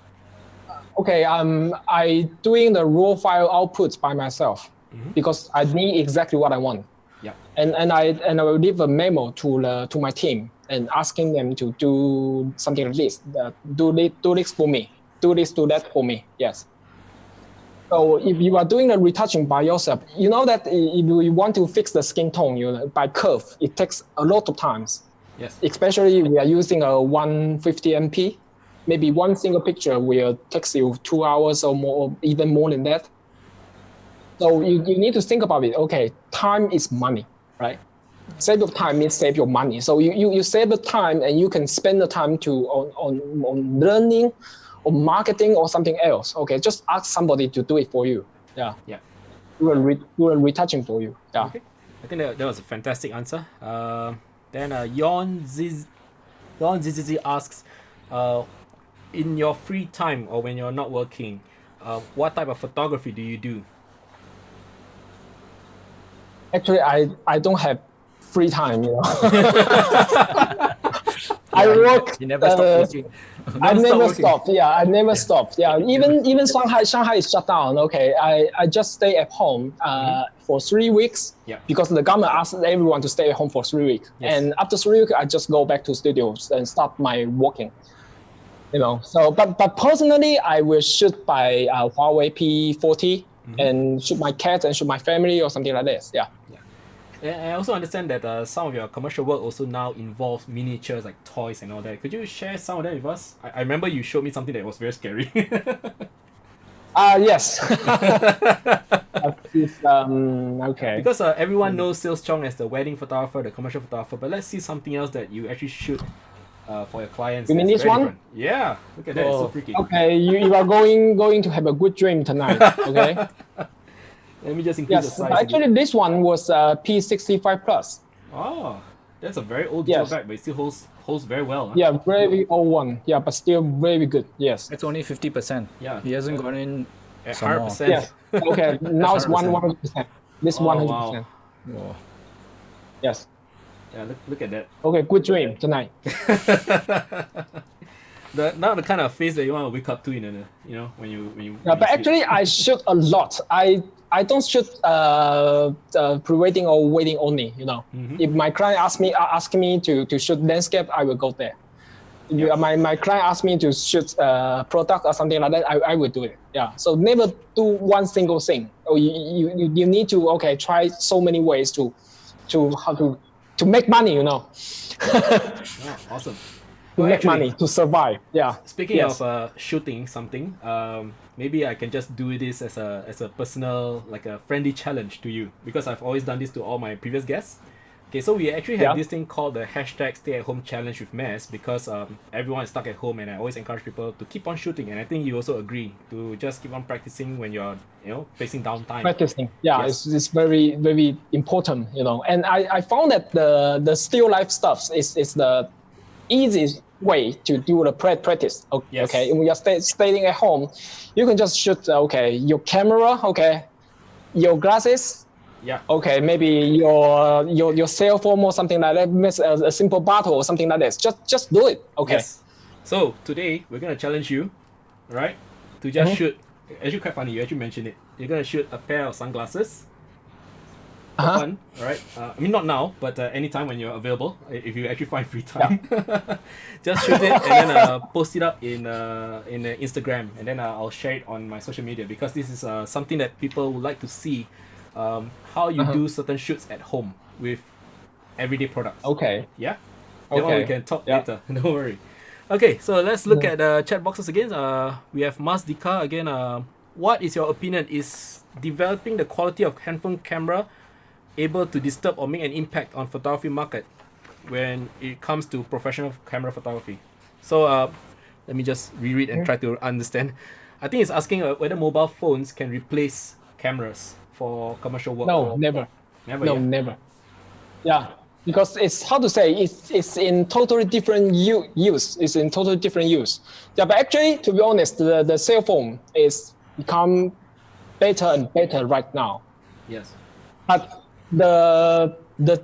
Okay, I doing the raw file outputs by myself because I need exactly what I want. Yeah. And I will leave a memo to my team and asking them to do something like this. Do this for me. Do that for me. Yes. So if you are doing the retouching by yourself, you know that if you want to fix the skin tone, by curve, it takes a lot of times. Yes. Especially we are using a 150 MP. maybe one single picture will take you 2 hours or more, or even more than that. So you need to think about it. Okay, time is money, right? Save your time means save your money. So you save the time and you can spend the time on learning or marketing or something else. Okay, just ask somebody to do it for you. Yeah. Yeah. Do a retouching for you. Yeah. Okay. I think that was a fantastic answer. Then Yon Zizizi asks, in your free time or when you're not working, what type of photography do you do? Actually, I don't have free time, you know. I work. You never stop working. I stop never working. stopped. Yeah, I never stopped. Yeah, even Shanghai is shut down. Okay, I just stay at home for 3 weeks. Yeah. Because the government asked everyone to stay at home for 3 weeks. Yes. And after 3 weeks, I just go back to studios and start my working. You know. So, but personally, I will shoot by Huawei P40 and shoot my cat and shoot my family or something like this. Yeah. And I also understand that some of your commercial work also now involves miniatures like toys and all that. Could you share some of that with us? I remember you showed me something that was very scary. Yes. Okay. Because everyone knows Sales Chong as the wedding photographer, the commercial photographer, but let's see something else that you actually shoot for your clients. You mean that's this very one? different. Yeah, look at that, it's so freaky. Okay, you are going to have a good dream tonight. Okay. Let me just increase the Yes. size. Actually, this one was P65 plus. Oh, that's a very old Yes. back, but it still holds very well. Huh? Yeah, very old one. Yeah, but still very good. Yes. That's only 50%. Yeah. He hasn't gone in At some more. 100%. Yes. Okay. Now it's 100%. 100%. This Oh, 100%. wow. Oh. Yes. Yeah, look at that. Okay. Good dream tonight. Not the kind of face that you want to wake up to in a, you know, when you Yeah, when but you sleep. actually, I shoot a lot. I don't shoot pre-wedding or wedding only. You know, if my client ask me to shoot landscape, I will go there. If my client asks me to shoot product or something like that, I will do it. Yeah. So never do one single thing. Or you need to try so many ways to make money. You know, Oh, awesome. to Well, make actually, money, to survive. Yeah. Speaking Yes. of shooting something, maybe I can just do this as a personal, like a friendly challenge to you, because I've always done this to all my previous guests. Okay, so we actually have Yeah. this thing called the hashtag Stay at Home Challenge with MEZ, because everyone is stuck at home, and I always encourage people to keep on shooting. And I think you also agree to just keep on practicing when you're facing downtime. Practicing, yeah, Yes. it's very very important, you know. And I found that the still life stuff is the easiest way to do the practice. Okay, Yes. okay. When you're staying at home, you can just shoot your camera, your glasses, Yeah. okay, maybe your cell phone or something like that, a simple bottle or something like that. Just do it. Okay. Yes. So today we're gonna challenge you, right, to just shoot. Actually, quite funny. You actually mentioned it. You're gonna shoot a pair of sunglasses. For fun, right? I mean, not now, but anytime when you're available, if you actually find free time, just shoot it and then post it up in Instagram, and then I'll share it on my social media, because this is something that people would like to see, how you do certain shoots at home with everyday products. Okay. Yeah. That one we Okay. can talk Yeah. later. Don't worry. Okay, so let's look at the chat boxes again. We have Mazdika again. What is your opinion? Is developing the quality of handphone camera able to disturb or make an impact on photography market when it comes to professional camera photography? So let me just reread and try to understand. I think it's asking whether mobile phones can replace cameras for commercial work. No, never. Never. No, Yeah? never. Yeah, because it's how to say it's in totally different use. It's in totally different use. Yeah, but actually, to be honest, the cell phone is become better and better right now. Yes. But the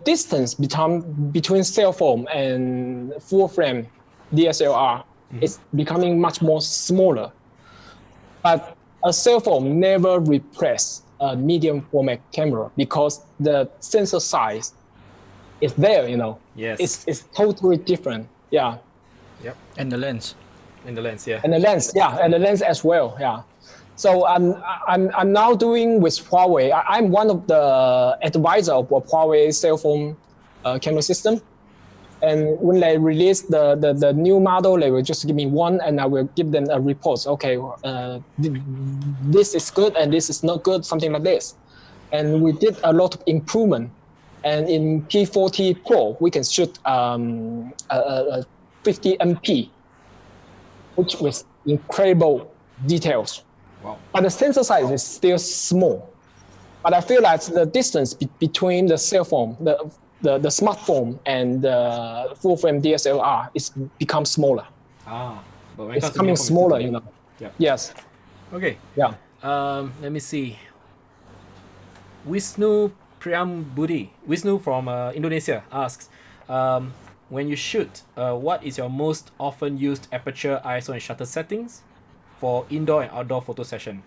distance between cell phone and full frame DSLR is becoming much more smaller. But a cell phone never replaces a medium format camera, because the sensor size is there, you know. Yes. It's totally different. Yeah. Yep. And the lens. In the lens, yeah. And the lens, yeah, and the lens as well, yeah. So I'm now doing with Huawei. I'm one of the advisor of Huawei cell phone camera system. And when they release the new model, they will just give me one, and I will give them a report. Okay, this is good and this is not good, something like this. And we did a lot of improvement. And in P40 Pro, we can shoot a 50 MP, which was incredible details. Wow. But the sensor size is still small. But I feel like the distance between the cell phone, the smartphone, and the full frame DSLR is become smaller. But when It's comes to becoming beamforming, smaller, it's you know. Yeah. Yes. Okay. Yeah. Let me see. Wisnu Priambudi, Wisnu from Indonesia asks, when you shoot, what is your most often used aperture, ISO, and shutter settings for indoor and outdoor photo session?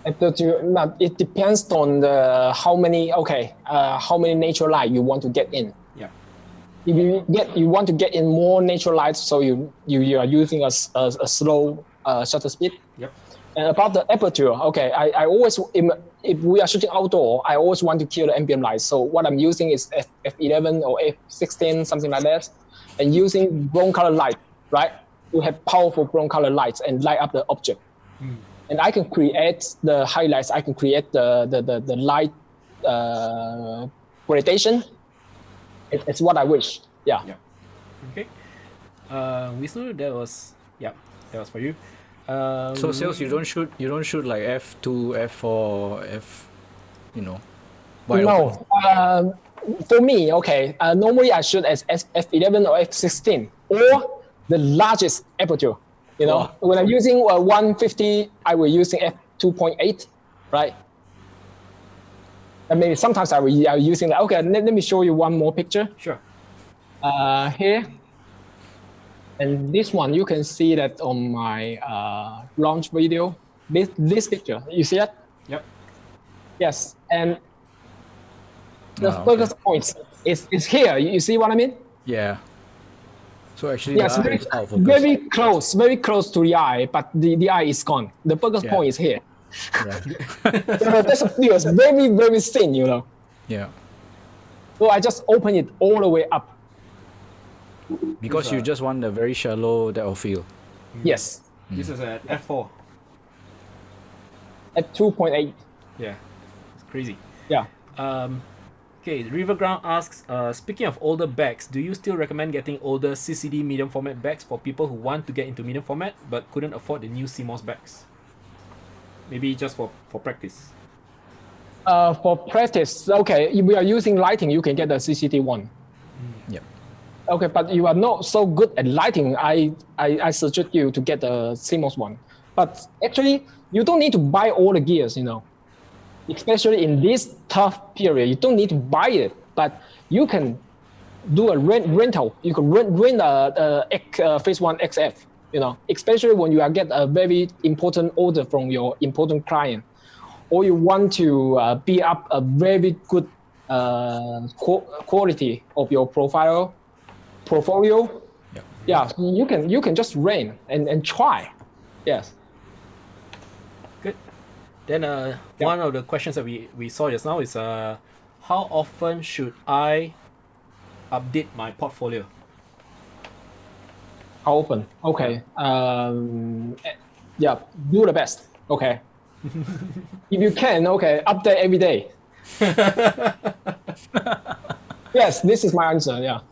It depends on how many natural light you want to get in. Yeah. If you want to get in more natural light, so you are using a slow shutter speed. Yep. And about the aperture, okay, I always, if we are shooting outdoor, I always want to kill the ambient light. So what I'm using is f11 or f16, something like that, and using brown color light, right? To have powerful brown color lights and light up the object. And I can create the highlights. I can create the light gradation. It's what I wish. Yeah. Yeah. Okay. Wisnu, that was for you. So sales, you don't shoot like f2, f4, f, wide open. No. For me, okay. Normally I shoot as f11 or f16 or the largest aperture. When I'm using 150, I will using f2.8, right? And maybe sometimes I will using that. Okay, let me show you one more picture. Sure. Here. And this one, you can see that on my launch video. This picture, you see it? Yep. Yes, and the focus point is here. You see what I mean? Yeah. So actually, yes, the eye is out of focus. very close to the eye, but the eye is gone. The focus point is here. Right. So that's a view. It's very, very thin, Yeah. So I just open it all the way up. Because you just want a very shallow depth of field. Yes. This is at f4. At 2.8. Yeah. It's crazy. Yeah. Okay, Riverground asks, speaking of older bags, do you still recommend getting older CCD medium format bags for people who want to get into medium format but couldn't afford the new CMOS bags? Maybe just for practice. For practice, okay, if we are using lighting, you can get the CCD one. Yep. Okay, but you are not so good at lighting. I suggest you to get the CMOS one. But actually, you don't need to buy all the gears, Especially in this tough period, you don't need to buy it, but you can do a rental. You can rent a Phase 1 XF, especially when you get a very important order from your important client, or you want to be up a very good quality of your portfolio. Yep. Yeah, you can just rent and try. Yes. Then one of the questions that we saw just now is how often should I update my portfolio? How open? Okay. Yeah, do the best. Okay. If you can, okay, update every day. Yes, this is my answer. Yeah.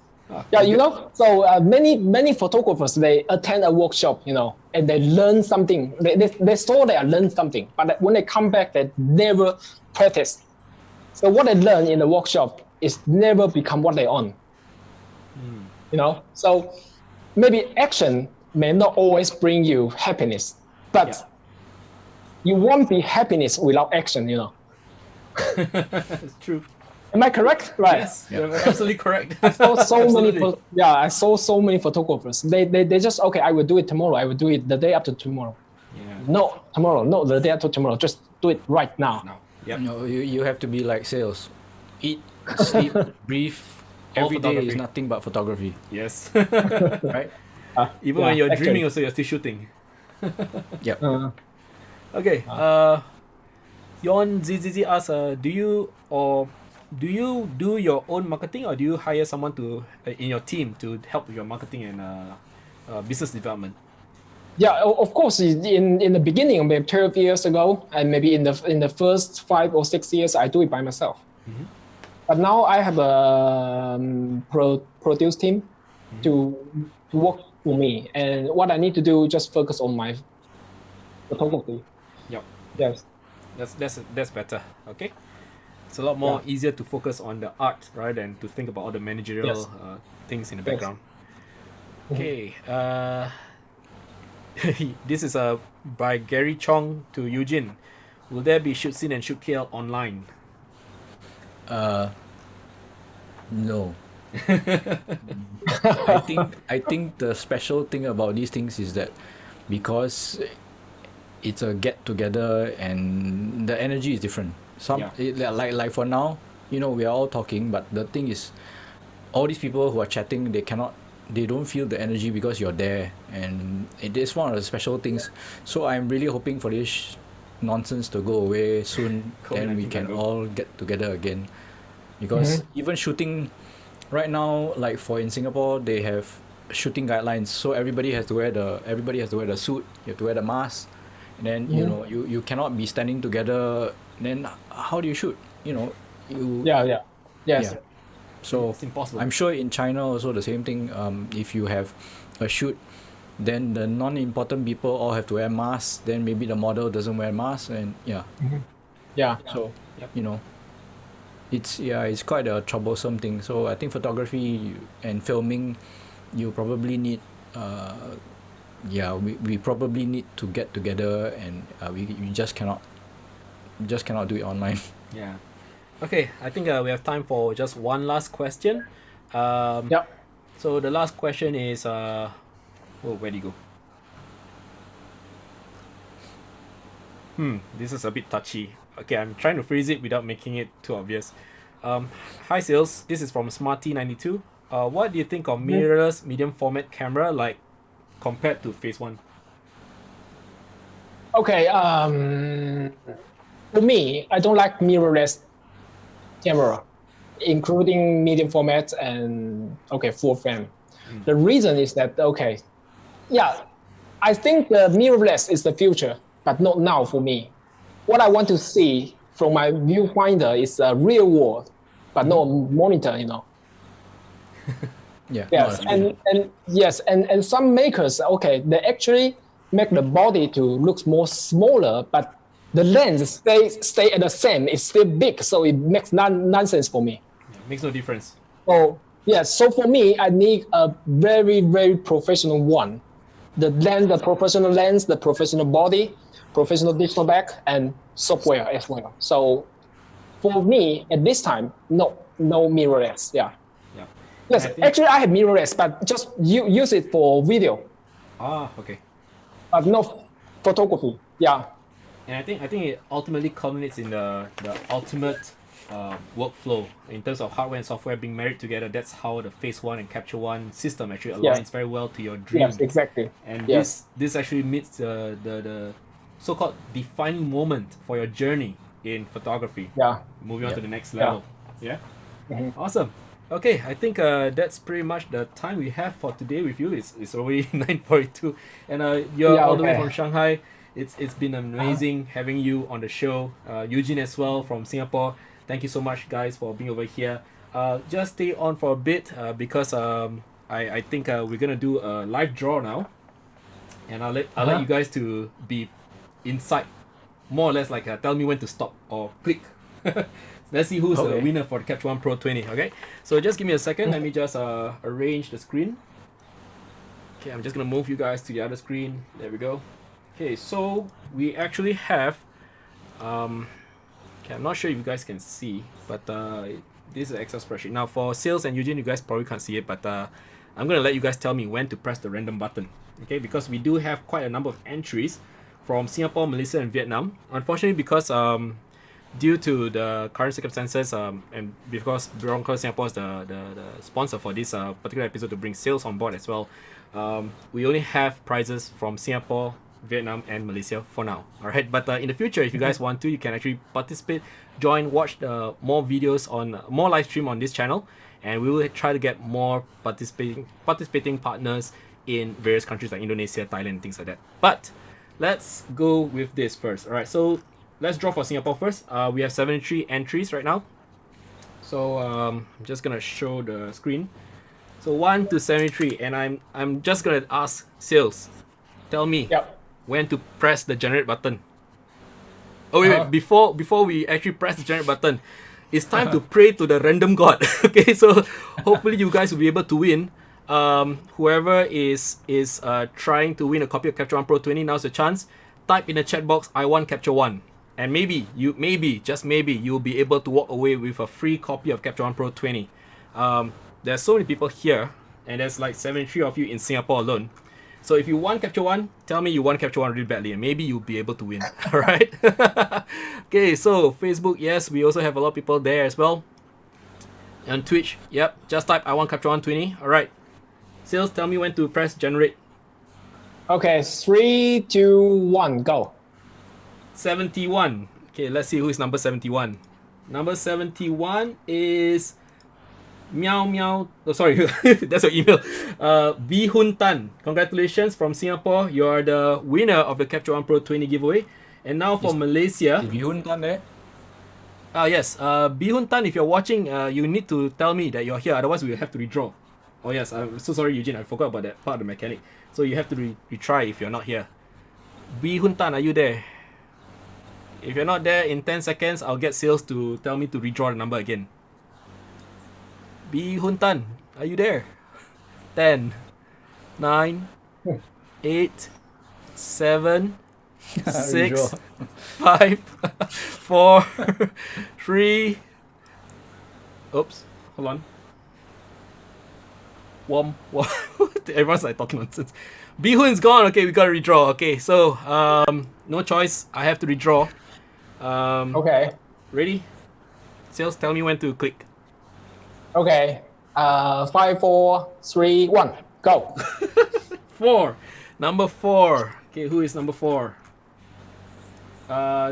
Yeah, so many photographers, they attend a workshop, and they learn something. They saw they learned something, but when they come back, they never practice. So what they learn in the workshop is never become what they own. So maybe action may not always bring you happiness, but you won't be happiness without action, It's true. Am I correct? Right. Yes, you're absolutely correct. I saw so Absolutely. many. I saw so many photographers. They just okay. I will do it tomorrow. I will do it the day after tomorrow. Yeah. No, tomorrow. No, the day after tomorrow. Just do it right now. No. Yep. You have to be like sales. Eat, sleep, breathe. All Every day is photography. nothing but photography, Yes. right? Even when you're dreaming, also you're still shooting. Yep. Okay. Yon ZZZ asks, do you or do you do your own marketing, or do you hire someone to in your team to help with your marketing and business development? Yeah, of course. In the beginning, maybe 12 years ago, and maybe in the first 5 or 6 years, I do it by myself. But now I have a produce team to work for me, and what I need to do just focus on my photography. Yep. Yes. That's better. Okay. It's a lot more easier to focus on the art rather than to think about all the managerial Yes. things in the Yes. background. Okay. This is by Gary Chong to Eugene. Will there be Shoot Scene and Shoot KL online? No. I think the special thing about these things is that because it's a get together and the energy is different. Like for now, we are all talking, but the thing is, all these people who are chatting, they don't feel the energy because you're there, and it is one of the special things. So I'm really hoping for this nonsense to go away soon, then we can all get together again. Because even shooting right now, like in Singapore, they have shooting guidelines, so everybody has to wear the suit, you have to wear the mask, and then you cannot be standing together. Then how do you shoot? Yeah. Yes. So It's impossible. I'm sure in China also the same thing. If you have a shoot, then the non-important people all have to wear masks. Then maybe the model doesn't wear masks, and Yeah. so it's quite a troublesome thing. So I think photography and filming, you probably need we probably need to get together, and we just cannot do it online. Yeah. Okay, I think we have time for just one last question. Yeah. So the last question is, where'd he go? This is a bit touchy. Okay, I'm trying to phrase it without making it too obvious. Hi Sales, this is from Smarty92. What do you think of mirrorless medium format camera, like compared to Phase 1? Okay. For me, I don't like mirrorless camera, including medium format and full frame. The reason is that I think the mirrorless is the future, but not now for me. What I want to see from my viewfinder is a real world, but not a monitor. Yeah. Yes, and some makers, they actually make the body to look more smaller, but the lens stay at the same. It's still big, so it makes nonsense for me. Makes no difference. Oh yes, so for me, I need a very, very professional one. The lens, the professional lens, the professional body, professional digital back, and software as well. So for me, at this time, no mirrorless. Yeah. Yes, actually, I have mirrorless, but just use it for video. Okay. But not photography. Yeah. And I think it ultimately culminates in the ultimate workflow in terms of hardware and software being married together. That's how the Phase 1 and Capture 1 system actually aligns very well to your dream. Yes, exactly. And this actually meets the so-called defining moment for your journey in photography. Yeah. Moving on to the next level. Yeah. Awesome. Okay, I think that's pretty much the time we have for today with you. It's already 9:42, and you're all the way from Shanghai. It's been amazing having you on the show. Eugene as well from Singapore. Thank you so much, guys, for being over here. Just stay on for a bit because I think we're gonna do a live draw now, and I'll let you guys to be inside, more or less like tell me when to stop or click. Let's see who's the winner for the Capture 1 Pro 20. Okay, so just give me a second. Let me just arrange the screen. Okay, I'm just gonna move you guys to the other screen. There we go. Okay, so we actually have I'm not sure if you guys can see, but this is an Excel spreadsheet. Now for Sales and Eugene, you guys probably can't see it, but I'm gonna let you guys tell me when to press the random button. Okay, because we do have quite a number of entries from Singapore, Malaysia, and Vietnam. Unfortunately, because due to the current circumstances, and because Bronco Singapore is the sponsor for this particular episode to bring Sales on board as well, we only have prizes from Singapore, Vietnam, and Malaysia for now. All right, but in the future, if you guys want to, you can actually participate, join, watch more videos on more live stream on this channel, and we will try to get more participating partners in various countries like Indonesia, Thailand, things like that. But let's go with this first. All right, so let's draw for Singapore first. We have 73 entries right now. So I'm just gonna show the screen. So 1 to 73, and I'm just gonna ask Sales, tell me when to press the generate button. Oh wait, before we actually press the generate button, it's time to pray to the random god. Okay, so hopefully you guys will be able to win. Whoever is trying to win a copy of Capture One Pro 20, now's the chance. Type in the chat box, I want Capture One, and maybe just maybe you'll be able to walk away with a free copy of Capture One Pro 20. There's so many people here, and there's like 73 of you in Singapore alone. So if you want Capture One, tell me you want Capture One really badly, and maybe you'll be able to win. All right. Okay, so Facebook, yes, we also have a lot of people there as well. And Twitch, yep, just type I want Capture One 20. All right. Sales, tell me when to press generate. Okay, 3, 2, 1, go. 71. Okay, let's see who is number 71. Number 71 is Meow Meow. Oh, sorry, that's your email. B Hun Tan. Congratulations from Singapore. You are the winner of the Capture One Pro 20 giveaway. And now for Malaysia. Is Bihun done there? Yes. B Hun Tan, if you're watching, you need to tell me that you're here. Otherwise, we'll have to redraw. Oh yes, I'm so sorry, Eugene. I forgot about that part of the mechanic. So you have to retry if you're not here. B Hun Tan, are you there? If you're not there, in 10 seconds, I'll get Sales to tell me to redraw the number again. B Hun Tan, are you there? 10, 9, 8, 7, 6, 5, 4, 3. Oops, hold on. Everyone's like talking nonsense. Bihun's gone. Okay, we gotta redraw. Okay, so no choice. I have to redraw. Okay. Ready? Sales, tell me when to click. Okay. 5, 4, 3, 1, go. 4. Number 4. Okay, who is number 4?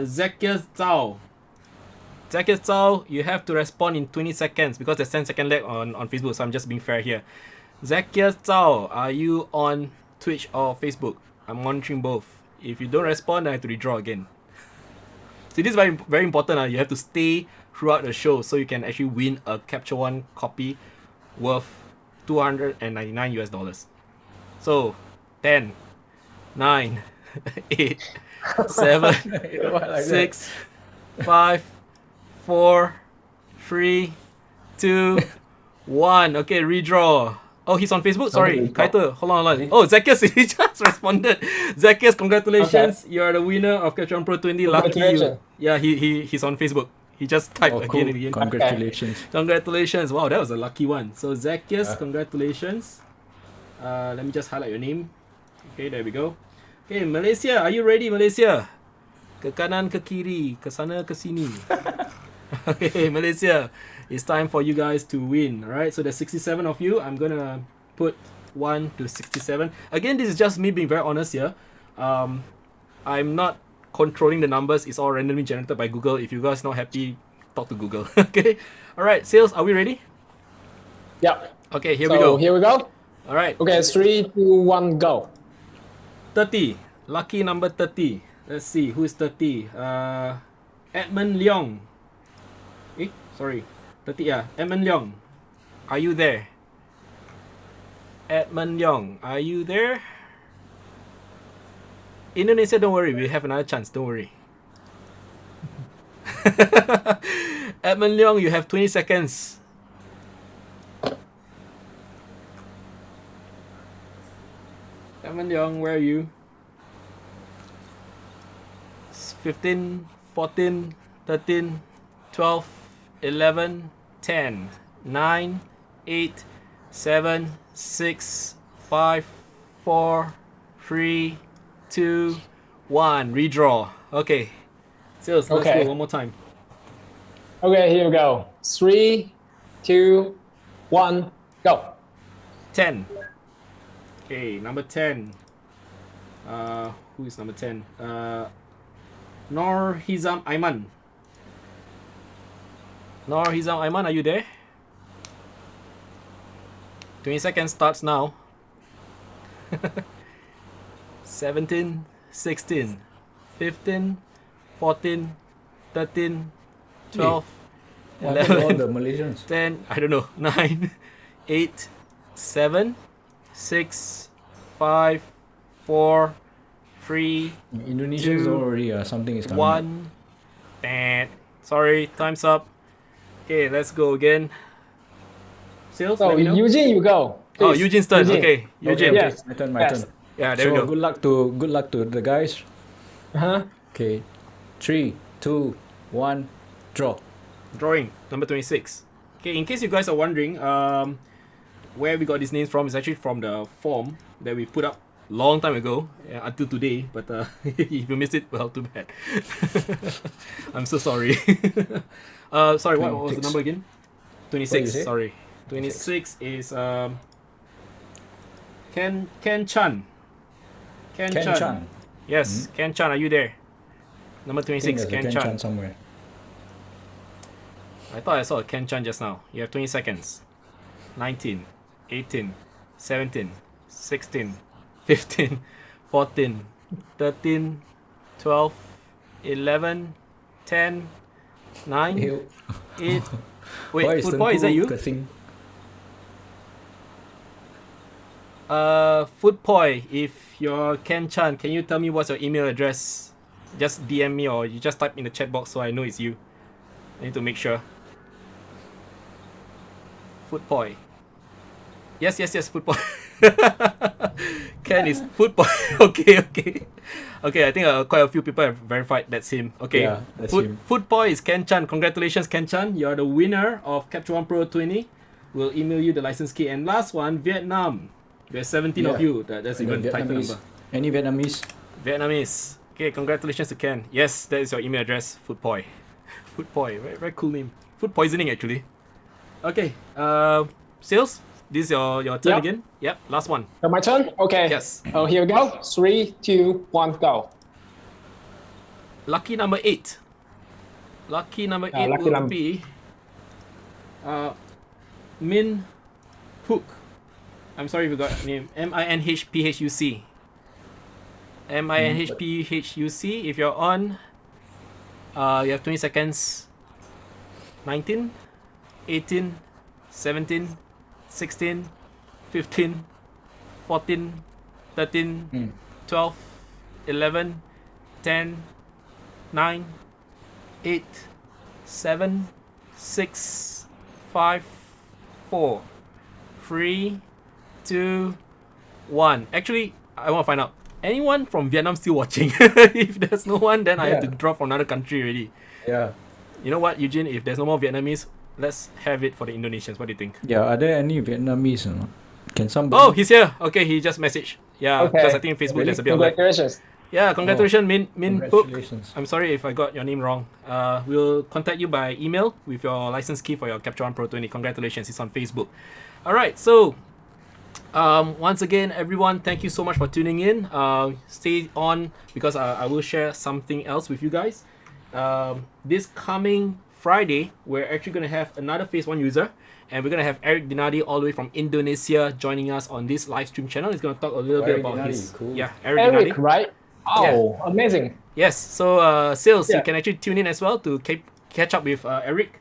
Zacchaeus Zhao. Zacchaeus Zhao, you have to respond in 20 seconds because there's 10-second lag on Facebook, so I'm just being fair here. Zacchaeus Zhao, are you on Twitch or Facebook? I'm monitoring both. If you don't respond, I have to redraw again. So this is very, very important. You have to stay throughout the show so you can actually win a Capture One copy worth $299 US. So 10, 9, 8, 7, 6, 5, 4, 3, 2, 1. Okay, redraw. Oh, he's on Facebook? Sorry, Kaito, hold on. Oh, Zacchaeus, he just responded. Zacchaeus, congratulations. Okay. You are the winner of Capture One Pro 20. Lucky you. Yeah, he's on Facebook. He just typed again and again. Congratulations. Okay. Congratulations. Wow, that was a lucky one. So Zacchaeus, congratulations. Let me just highlight your name. Okay, there we go. Okay, Malaysia, are you ready, Malaysia? Ke kanan, ke kiri, ke sana, ke sini. Okay, Malaysia, it's time for you guys to win. Alright, so there's 67 of you. I'm gonna put 1 to 67. Again, this is just me being very honest here. I'm not controlling the numbers. It's all randomly generated by Google. If you guys not happy, talk to Google. Okay. Alright, Sales, are we ready? Yeah. Okay, here we go. Here we go. Alright. Okay, 3, 2, 1, go. 30. Lucky number 30. Let's see, who is 30? Edmund Leong. Sorry. 30, yeah. Edmund Leong. Are you there? Edmund Leong, are you there? Indonesia, don't worry. We have another chance. Don't worry. Edmund Leong, you have 20 seconds. Edmund Leong, where are you? 15, 14, 13, 12, 11, 10, 9, 8, 7, 6, 5, 4, 3, 2, 1. Redraw. Okay. Sales, let's do it one more time. Okay, here we go. 3, 2, 1, go. 10. Okay, number 10. Who is number 10? Nor Hizam Aiman. Nor Hizam Aiman, are you there? 20 seconds starts now. 17, 16, 15, 14, 13, 12, What happened to all 11, the Malaysians? 10, I don't know, 9, 8, 7, 6, 5, 4, 3, Indonesians 2, already. Something is coming. up. 1. Sorry, time's up. Okay, let's go again. Sales, So let me know. Eugene, you go. Oh, please. Eugene's turn. Eugene. Okay, Eugene. Okay, Yes. my turn. My Yes. turn. Yeah, there So we go. good luck to the guys. Uh-huh. Okay, 3, 2, 1, draw. Drawing number 26. Okay, in case you guys are wondering, where we got these names from is actually from the form that we put up long time ago until today. But if you missed it, well, too bad. I'm so sorry. Sorry, what was the 26. number again? What you 26. say? Sorry, 26 is Ken Chan. Ken Ken Chan. Chan. Yes, Ken Chan, are you there? Number I think 26, there's a Ken Ken Chan. Chan somewhere. I thought I saw a Ken Chan just now. You have 20 seconds. 19, 18, 17, 16, 15, 14, 13, 12, 11, 10, 9, Ew. 8. Why Wait, is Food Boy, is that Tengku you? cursing? Food Boy, if you're Ken Chan, can you tell me what's your email address? Just DM me or you just type in the chat box so I know it's you. I need to make sure. Food Boy. Yes, Food Boy. Ken is Food Boy. Okay. Okay, I think quite a few people have verified that's him. Okay, Yeah, that's him. Food Boy is Ken Chan. Congratulations, Ken Chan. You're the winner of Capture One Pro 20. We'll email you the license key. And last one, Vietnam. There's 17 of Yeah. you. That's And even the tighter Vietnamese. number. Any Vietnamese? Vietnamese. Okay, congratulations to Ken. Yes, that is your email address. Food Boy. Food Boy. Very cool name. Food poisoning actually. Okay. Sales. This is your turn Yep. again. Yep. Last one. So my turn? Okay. Yes. Oh, here we go. 3, 2, 1, go. Lucky number 8. Lucky number 8 lucky will number. be Min Hook. I'm sorry if you got name. MINHPHUC. MINHPHUC. If you're on, you have 20 seconds. 19, 18, 17, 16, 15, 14, 13, 12, 11, 10, 9, 8, 7, 6, 5, 4, 3, 2, 1. Actually, I want to find out. Anyone from Vietnam still watching? If there's no one, then I have to Yeah. drop from another country already. Yeah. You know what, Eugene? If there's no more Vietnamese, let's have it for the Indonesians. What do you think? Yeah. Are there any Vietnamese or not? Can somebody? Oh, he's here. Okay, he just messaged. Yeah, Okay. because I think Facebook there's a bit of lag. Congratulations. Yeah, congratulations, Min Hook. Congratulations. I'm sorry if I got your name wrong. We'll contact you by email with your license key for your Capture One Pro 20. Congratulations, it's on Facebook. All right, so once again, everyone, thank you so much for tuning in. Stay on because I will share something else with you guys. This coming Friday, we're actually going to have another Phase 1 user. And we're going to have Eric Dinardi all the way from Indonesia joining us on this live stream channel. He's going to talk a little bit Eric about Dinardi, his... cool. Yeah, Eric Eric, Dinardi. right? Oh, amazing. Yes, so Sales, you Yeah. can actually tune in as well to catch up with Eric.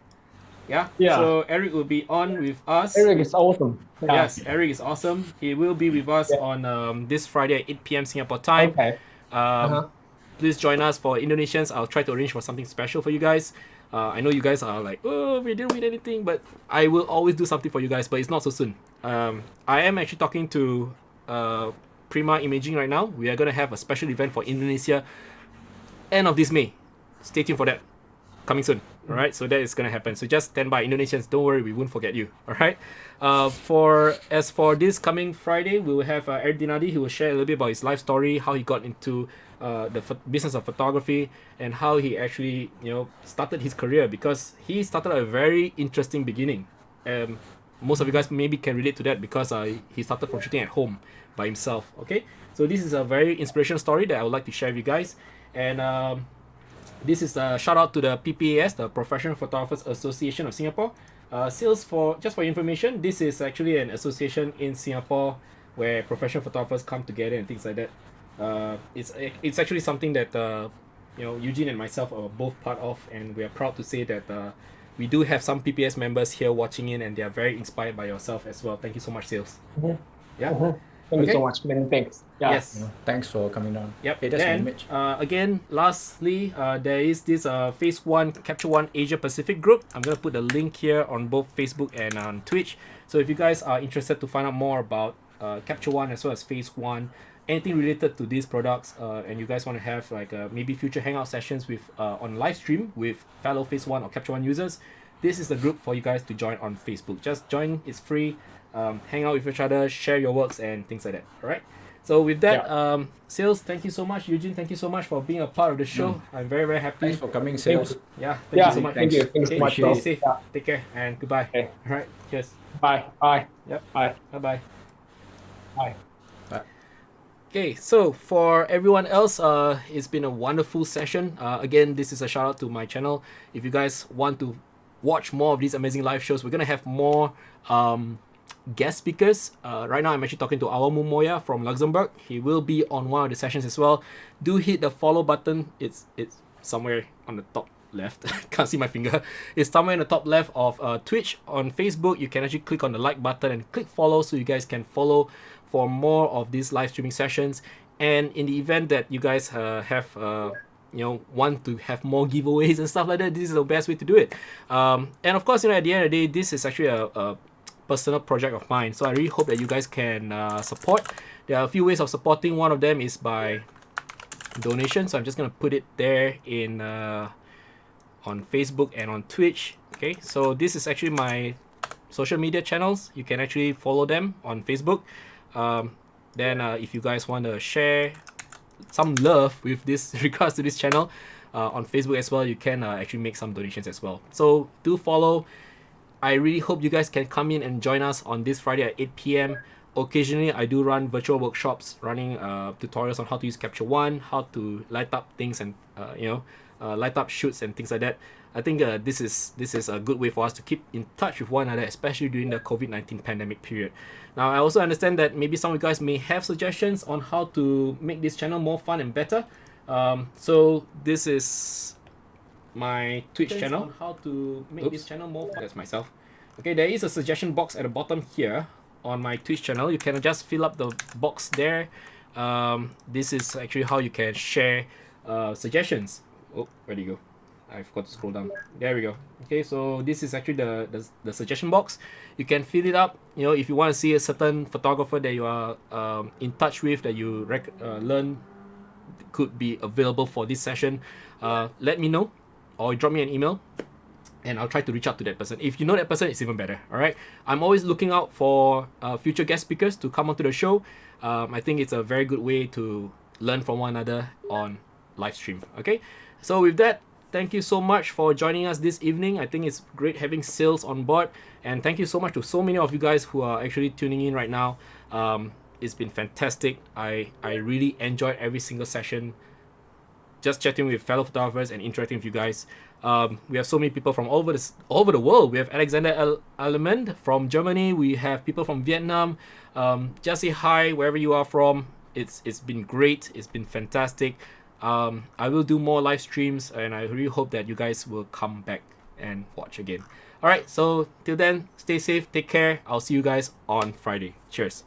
Yeah? Yeah. So Eric will be on with us. Eric is awesome. Yeah. Yes, Eric is awesome. He will be with us on this Friday at 8 p.m. Singapore time. Okay. Please join us for Indonesians. I'll try to arrange for something special for you guys. I know you guys are like, oh, we didn't win anything, but I will always do something for you guys, but it's not so soon. I am actually talking to Prima Imaging right now. We are going to have a special event for Indonesia end of this May. Stay tuned for that. Coming soon. All right, so that is going to happen. So just stand by, Indonesians. Don't worry, we won't forget you. All right. As for this coming Friday, we will have Eric Dinardi. He will share a little bit about his life story, how he got into the business of photography, and how he actually started his career, because he started at a very interesting beginning. most of you guys maybe can relate to that because he started from shooting at home by himself. Okay, so this is a very inspirational story that I would like to share with you guys. And this is a shout out to the PPAS, the Professional Photographers Association of Singapore. Sales, for just for information, this is actually an association in Singapore where professional photographers come together and things like that. It's actually something that Eugene and myself are both part of, and we are proud to say that we do have some PPS members here watching in, and they are very inspired by yourself as well. Thank you so much, Sales. Yeah. Thank you Okay. so much. Many thanks. Yeah. Yes. Thanks for coming down. Yep. Hey, that's an Then image. again, lastly, there is this Phase One Capture One Asia Pacific group. I'm gonna put the link here on both Facebook and on Twitch. So if you guys are interested to find out more about Capture One as well as Phase One, anything related to these products, and you guys want to have like maybe future hangout sessions with on live stream with fellow Phase One or Capture One users, this is the group for you guys to join on Facebook. Just join, it's free. Hang out with each other, share your works and things like that. All right. So with that, Sales, thank you so much. Eugene, thank you so much for being a part of the show. I'm very, very happy. Thanks for coming, Sales. Yeah, thank you so much. Thank you. Thanks so Okay, much. stay bro. safe. Yeah. Take care and goodbye. Okay. All right. Cheers. Bye. Bye. Yep. Bye. Bye-bye. Bye. Okay, so for everyone else, it's been a wonderful session. Again, this is a shout out to my channel. If you guys want to watch more of these amazing live shows, we're gonna have more guest speakers. Right now, I'm actually talking to Awamu Moya from Luxembourg. He will be on one of the sessions as well. Do hit the follow button. It's somewhere on the top left. Can't see my finger. It's somewhere in the top left of Twitch. On Facebook, you can actually click on the like button and click follow so you guys can follow for more of these live streaming sessions. And in the event that you guys want to have more giveaways and stuff like that, this is the best way to do it. And of course, at the end of the day, this is actually a personal project of mine, so I really hope that you guys can support. There are a few ways of supporting. One of them is by donation, so I'm just gonna put it there in on Facebook and on Twitch. Okay, so this is actually my social media channels. You can actually follow them on Facebook. Then if you guys want to share some love with this regards to this channel on Facebook as well, you can actually make some donations as well. So do follow. I really hope you guys can come in and join us on this Friday at 8 p.m. Occasionally, I do run virtual workshops, running tutorials on how to use Capture One, how to light up things and light up shoots and things like that. I think this is a good way for us to keep in touch with one another, especially during the COVID-19 pandemic period. Now, I also understand that maybe some of you guys may have suggestions on how to make this channel more fun and better. So this is my Twitch channel on how to make this channel more fun. That's myself. Okay, there is a suggestion box at the bottom here on my Twitch channel. You can just fill up the box there. This is actually how you can share suggestions. Oh, where do you go? I forgot to scroll down. There we go. Okay, so this is actually the suggestion box. You can fill it up. If you want to see a certain photographer that you are in touch with, that you learn could be available for this session, let me know, or drop me an email and I'll try to reach out to that person. If you know that person, it's even better. All right, I'm always looking out for future guest speakers to come onto the show. I think it's a very good way to learn from one another on live stream. Okay, so with that, thank you so much for joining us this evening. I think it's great having Sales on board, and thank you so much to so many of you guys who are actually tuning in right now. It's been fantastic. I really enjoyed every single session, just chatting with fellow photographers and interacting with you guys. We have so many people from all over the world. We have Alexander Element from Germany. We have people from Vietnam. Just say hi wherever you are from. It's been great. It's been fantastic. I will do more live streams, and I really hope that you guys will come back and watch again. All right, so till then, stay safe, take care. I'll see you guys on Friday. Cheers.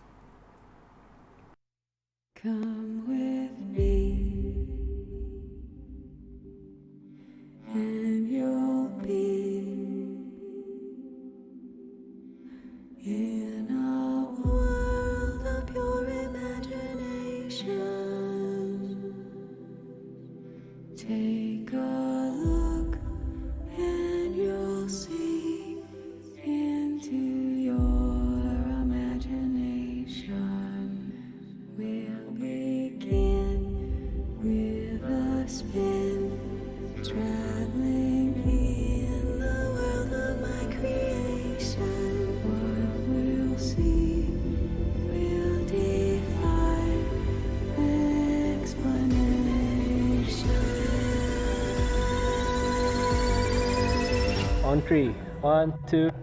Come with me, and you'll be in a world of pure imagination. Take a look, and you'll see into your imagination. We'll begin. On three. 1, 2.